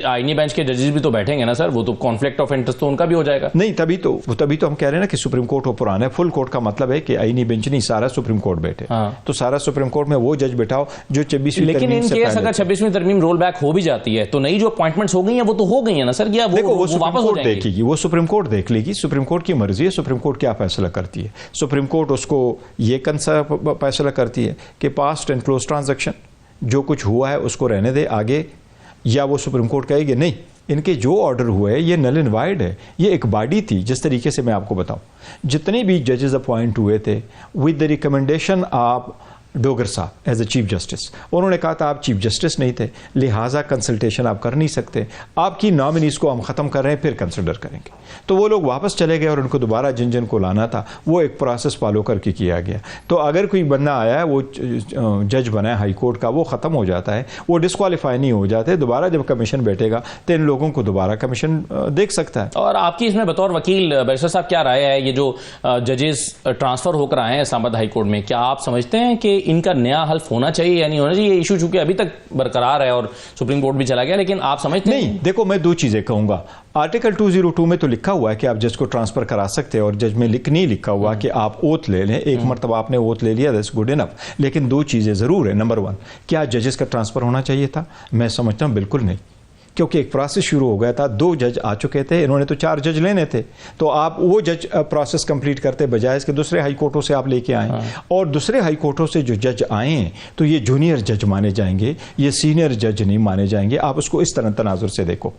آئینی بینچ کے ججز بھی تو بیٹھیں گے نا سر, وہ تو کانفلکٹ آف انٹرسٹ تو ان کا بھی ہو جائے گا. نہیں, تبھی تو ہم کہہ رہے ہیں نا کہ سپریم کورٹ وہ پرانا ہے. فل کورٹ کا مطلب ہے کہ آئینی بینچ نہیں, سارا سپریم کورٹ بیٹھے. تو سارا سپریم کورٹ میں وہ جج بیٹھاؤ جو 26ویں ترمیم. لیکن ان کیس اگر 26ویں ترمیم رول بیک ہو بھی جاتی ہے تو نئی جو اپوائنٹمنٹس ہو گئی ہیں وہ تو ہو گئی ہیں نا سر, یا وہ سپریم کورٹ دیکھے گی, وہ سپریم کورٹ دیکھ لے گی. سپریم کورٹ کی مرضی ہے, سپریم کورٹ کیا فیصلہ کرتی ہے. سپریم کورٹ اس کو یہ فیصلہ کرتی ہے کہ پاسٹ اینڈ کلوز ٹرانزیکشن جو کچھ ہوا ہے اس کو رہنے دے آگے, یا وہ سپریم کورٹ کہے گی نہیں ان کے جو آرڈر ہوئے یہ نل اینڈ وائڈ ہے. یہ ایک باڈی تھی, جس طریقے سے میں آپ کو بتاؤں جتنے بھی ججز اپوائنٹ ہوئے تھے with the recommendation of Dogar صاحب ایز اے چیف جسٹس, انہوں نے کہا تھا آپ چیف جسٹس نہیں تھے لہٰذا کنسلٹیشن آپ کر نہیں سکتے, آپ کی نامنیز کو ہم ختم کر رہے ہیں پھر کنسیڈر کریں گے. تو وہ لوگ واپس چلے گئے اور ان کو دوبارہ جن کو لانا تھا وہ ایک پروسیس فالو کر کے کیا گیا. تو اگر کوئی بندہ آیا ہے وہ جج بنا ہے ہائی کورٹ کا, وہ ختم ہو جاتا ہے, وہ ڈسکوالیفائی نہیں ہو جاتے, دوبارہ جب کمیشن بیٹھے گا تو ان لوگوں کو دوبارہ کمیشن دیکھ سکتا ہے. اور آپ کی اس میں بطور وکیل بیرسٹر صاحب کیا رائے ہے, یہ جو ججز ٹرانسفر ہو کر آئے ہیں اسلام آباد ہائی کورٹ میں, کیا آپ سمجھتے ہیں کہ ان کا نیا حل ہونا چاہیے یا نہیں ہونا چاہیے؟ یہ ایشو چونکہ ابھی تک برقرار ہے اور سپریم کورٹ بھی چلا گیا, لیکن آپ سمجھتے ہیں؟ نہیں, دیکھو میں 2 چیزیں کہوں گا. آرٹیکل 202 میں تو لکھا ہوا ہے کہ آپ جج کو ٹرانسفر کرا سکتے ہیں, اور جج میں نہیں لکھا ہوا کہ آپ اوتھ لے لیں. ایک مرتبہ آپ نے اوتھ لے لیا, دیٹس گڈ انف. لیکن 2 چیزیں ضرور ہیں. نمبر 1, کیا ججز کا ٹرانسفر ہونا چاہیے تھا؟ میں سمجھتا ہوں بالکل نہیں, کیونکہ ایک پروسیس شروع ہو گیا تھا, 2 جج آ چکے تھے, انہوں نے تو 4 جج لینے تھے. تو آپ وہ جج پروسیس کمپلیٹ کرتے بجائے اس کے دوسرے ہائی کورٹوں سے آپ لے کے آئیں, اور دوسرے ہائی کورٹوں سے جو جج آئے ہیں تو یہ جونیئر جج مانے جائیں گے, یہ سینئر جج نہیں مانے جائیں گے. آپ اس کو اس طرح تناظر سے دیکھو.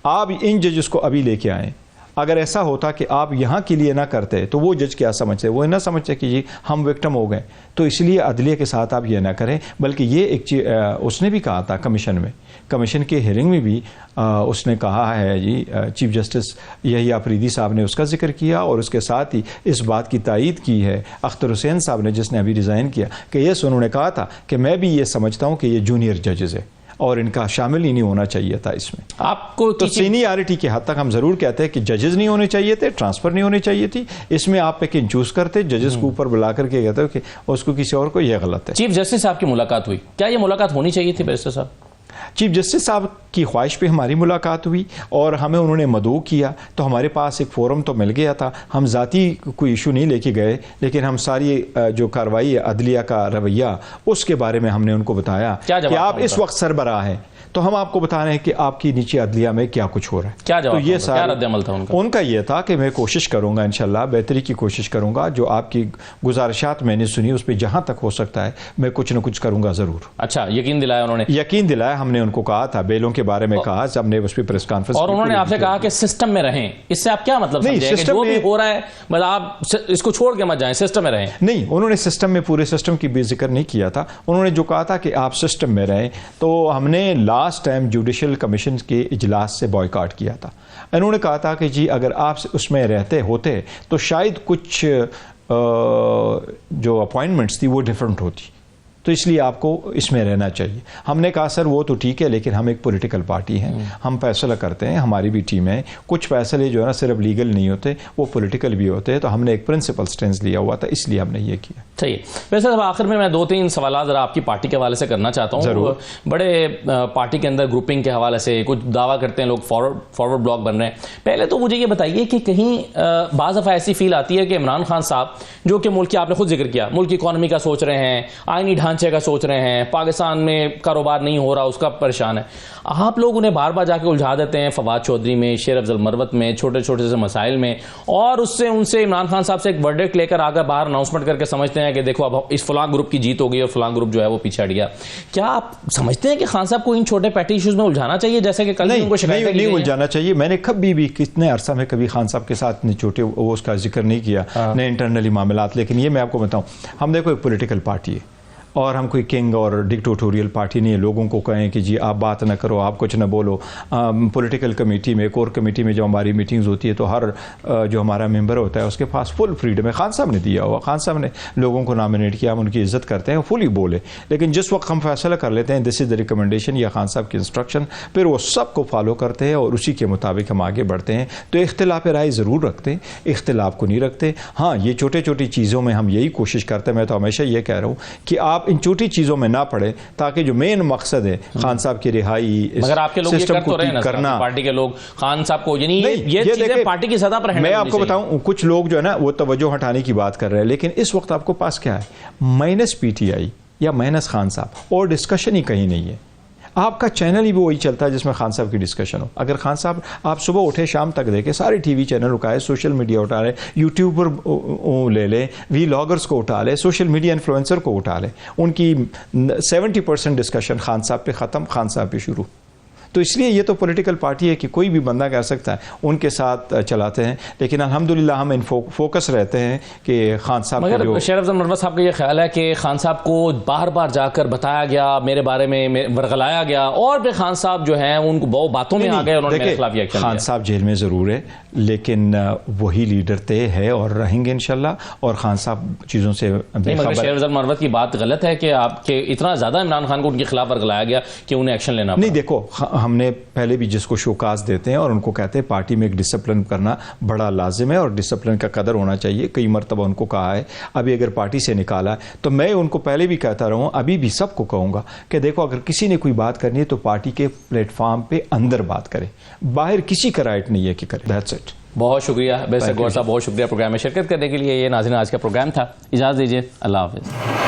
آپ ان ججز کو ابھی لے کے آئیں, اگر ایسا ہوتا کہ آپ یہاں کے لیے نہ کرتے تو وہ جج کیا سمجھتے, وہ نہ سمجھتے کہ جی ہم وکٹم ہو گئے. تو اس لیے عدلیہ کے ساتھ آپ یہ نہ کریں, بلکہ یہ ایک اس نے بھی کہا تھا کمیشن میں, کمیشن کے ہیئرنگ میں بھی اس نے کہا ہے جی چیف جسٹس یحییٰ آفریدی صاحب نے اس کا ذکر کیا, اور اس کے ساتھ ہی اس بات کی تائید کی ہے اختر حسین صاحب نے جس نے ابھی ریزائن کیا کہ یس انہوں نے کہا تھا کہ میں بھی یہ سمجھتا ہوں کہ یہ جونیئر ججز ہے اور ان کا شامل ہی نہیں ہونا چاہیے تھا اس میں. آپ کو تو سینیارٹی کے حد تک ہم ضرور کہتے ہیں کہ ججز نہیں ہونے چاہیے تھے, ٹرانسفر نہیں ہونے چاہیے تھی. اس میں آپ پیک اینڈ چوز کرتے, ججز کو اوپر بلا کر کے کہتے ہو کہ اس کو کسی اور کو, یہ غلط ہے. چیف جسٹس صاحب کی ملاقات ہوئی, کیا یہ ملاقات ہونی چاہیے تھی بیرسٹر صاحب؟ چیف جسٹس صاحب کی خواہش پہ ہماری ملاقات ہوئی اور ہمیں انہوں نے مدعو کیا, تو ہمارے پاس ایک فورم تو مل گیا تھا. ہم ذاتی کوئی ایشو نہیں لے کے گئے, لیکن ہم ساری جو کارروائی عدلیہ کا رویہ اس کے بارے میں ہم نے ان کو بتایا کہ آپ اس وقت سربراہ ہیں, تو ہم آپ کو بتا رہے ہیں کہ آپ کی نیچے عدلیہ میں کیا کچھ ہو رہا ہے. کیا جواب, تو یہ کیا رد عمل تھا ان کا یہ تھا کہ میں کوشش کروں گا انشاءاللہ, بہتری کی کوشش کروں گا. جو آپ کی گزارشات میں نے سنی اس پہ جہاں تک ہو سکتا ہے میں کچھ نہ کچھ کروں گا ضرور. اچھا, یقین دلایا انہوں نے؟ یقین دلایا. ہم نے ان کو کہا تھا, بیلوں کے بارے میں کہا, ہم نے اس پہ پریس کانفرنس, اور انہوں نے آپ سے کہا کہ سسٹم میں رہیں. اس سے آپ کیا مطلب سمجھیں کہ جو بھی ہو رہا ہے مطلب آپ اس کو چھوڑ کے مت جائیں, سسٹم میں رہیں؟ نہیں, انہوں نے سسٹم میں, پورے سسٹم کی بھی ذکر نہیں کیا تھا. انہوں نے جو کہا تھا کہ آپ سسٹم میں رہیں. تو ہم نے لاسٹ ٹائم جوڈیشل کمیشن کے اجلاس سے بائیکاٹ کیا تھا. انہوں نے کہا تھا کہ جی اگر آپ اس میں رہتے ہوتے تو شاید کچھ جو اپوائنٹمنٹس تھی وہ ڈیفرنٹ ہوتی, تو اس لیے آپ کو اس میں رہنا چاہیے. ہم نے کہا سر وہ تو ٹھیک ہے, لیکن ہم ایک پولیٹیکل پارٹی ہیں, ہم فیصلہ کرتے ہیں, ہماری بھی ٹیم ہے. کچھ فیصلے جو ہے نا صرف لیگل نہیں ہوتے, وہ پولیٹیکل بھی ہوتے ہیں. تو ہم نے ایک پرنسپل سٹینس لیا ہوا تھا, اس لیے ہم نے یہ کیا. صحیح. ویسے اب آخر میں 2-3 سوالات ذرا آپ کی پارٹی کے حوالے سے کرنا چاہتا ہوں. ضرور. بڑے پارٹی کے اندر گروپنگ کے حوالے سے کچھ دعویٰ کرتے ہیں لوگ, فارورڈ بلاک بن رہے ہیں. پہلے تو مجھے یہ بتائیے کہ کہیں بعض دفعہ ایسی فیل آتی ہے کہ عمران خان صاحب جو کہ ملک کی, آپ نے خود ذکر کیا, ملک کی اکانومی کا سوچ رہے ہیں, آئینی ڈھانچے کا سوچ رہے ہیں, پاکستان میں کاروبار نہیں ہو رہا اس کا پریشان ہے, آپ لوگ انہیں بار بار جا کے الجھا دیتے ہیں فواد چودھری میں, شیر افضل مروت میں, چھوٹے چھوٹے سے مسائل میں, اور ان سے عمران خان صاحب سے ایک ورڈکٹ لے کر آگے باہر اناؤنسمنٹ کر کے سمجھتے ہیں کہ دیکھو اب اس فلاں گروپ کی جیت ہو گئی اور فلاں گروپ جو ہے وہ پیچھے ہٹ گیا. کیا آپ سمجھتے ہیں کہ خان صاحب کو ان چھوٹے پیٹی ایشوز میں الجھانا چاہیے جیسے کہ کل ان کو شکایتیں کی گئی ہیں؟ نہیں الجھانا چاہیے. میں نے کبھی بھی کتنے عرصہ میں کبھی خان صاحب کے ساتھ چھوٹے وہ اس کا ذکر نہیں کیا, نہ انٹرنلی معاملات. لیکن یہ میں آپ کو بتاؤں, ہم دیکھو ایک پولیٹیکل پارٹی ہے, اور ہم کوئی کنگ اور ڈکٹیٹوریل پارٹی نہیں ہے لوگوں کو کہیں کہ جی آپ بات نہ کرو, آپ کچھ نہ بولو. پولیٹیکل کمیٹی میں, کور کمیٹی میں جو ہماری میٹنگز ہوتی ہے تو ہر جو ہمارا ممبر ہوتا ہے اس کے پاس فل فریڈم ہے. خان صاحب نے دیا ہوا, خان صاحب نے لوگوں کو نامنیٹ کیا, ہم ان کی عزت کرتے ہیں, فلی بولے. لیکن جس وقت ہم فیصلہ کر لیتے ہیں دس از دا ریکمنڈیشن یا خان صاحب کی انسٹرکشن, پھر وہ سب کو فالو کرتے ہیں اور اسی کے مطابق ہم آگے بڑھتے ہیں. تو اختلاف رائے ضرور رکھتے ہیں, اختلاف کو نہیں رکھتے. ہاں یہ چھوٹے چھوٹی چیزوں میں ہم یہی کوشش کرتے ہیں, میں تو ہمیشہ یہ کہہ رہا ہوں کہ آپ ان چھوٹی چیزوں میں نہ پڑے تاکہ جو مین مقصد ہے خان صاحب کی رہائی, مگر آپ کے لوگ یہ کر تو رہے ہیں نا پارٹی کے لوگ خان صاحب کو, یعنی یہ چیزیں پارٹی کی سطح پر ہیں. میں آپ کو بتاؤں کچھ لوگ جو ہے نا وہ توجہ ہٹانے کی بات کر رہے ہیں, لیکن اس وقت آپ کو پاس کیا ہے, مائنس پی ٹی آئی یا مائنس خان صاحب, اور ڈسکشن ہی کہیں نہیں ہے. آپ کا چینل ہی بھی وہی چلتا ہے جس میں خان صاحب کی ڈسکشن ہو. اگر خان صاحب آپ صبح اٹھے شام تک دیکھیں, سارے ٹی وی چینل اٹھائے, سوشل میڈیا اٹھا لیں, یوٹیوبر لے لیں, وی لاگرز کو اٹھا لیں, سوشل میڈیا انفلوئنسر کو اٹھا لیں, ان کی 70% ڈسکشن خان صاحب پہ ختم, خان صاحب پہ شروع. تو اس لیے یہ تو پولیٹیکل پارٹی ہے کہ کوئی بھی بندہ کر سکتا ہے, ان کے ساتھ چلاتے ہیں. لیکن الحمدللہ ہم فوکس رہتے ہیں کہ خان صاحب. مگر شیر افضل مرود صاحب کا یہ خیال ہے کہ خان صاحب کو بار بار جا کر بتایا گیا, میرے بارے میں ورغلایا گیا, اور پھر خان صاحب جو ہیں ان کو بہت باتوں میں آ گئے, انہوں نے میرے خلاف یہ ایکشن لیا. خان صاحب جیل میں ضرور ہے, لیکن وہی لیڈر طے ہے اور رہیں گے انشاءاللہ. اور خان صاحب چیزوں سے مگر شیر افضل مرود کی بات غلط ہے کہ آپ کے اتنا زیادہ عمران خان کو ان کے خلاف ورغلایا گیا کہ انہیں ایکشن لینا پڑا. نہیں دیکھو, ہم نے پہلے بھی جس کو شوکاز دیتے ہیں اور ان کو کہتے ہیں پارٹی میں ایک ڈسپلن کرنا بڑا لازم ہے اور ڈسپلن کا قدر ہونا چاہیے. کئی مرتبہ ان کو کہا ہے, ابھی اگر پارٹی سے نکالا ہے تو میں ان کو پہلے بھی کہتا رہا ہوں, ابھی بھی سب کو کہوں گا کہ دیکھو اگر کسی نے کوئی بات کرنی ہے تو پارٹی کے پلیٹ فارم پہ اندر بات کرے, باہر کسی کا رائٹ نہیں ہے کہ کرے. That's it. بہت شکریہ بیسر گور صاحب, بہت شکریہ پروگرام میں شرکت کرنے کے لیے. یہ ناظرین آج کا پروگرام تھا, اجازت دیجیے, اللہ حافظ.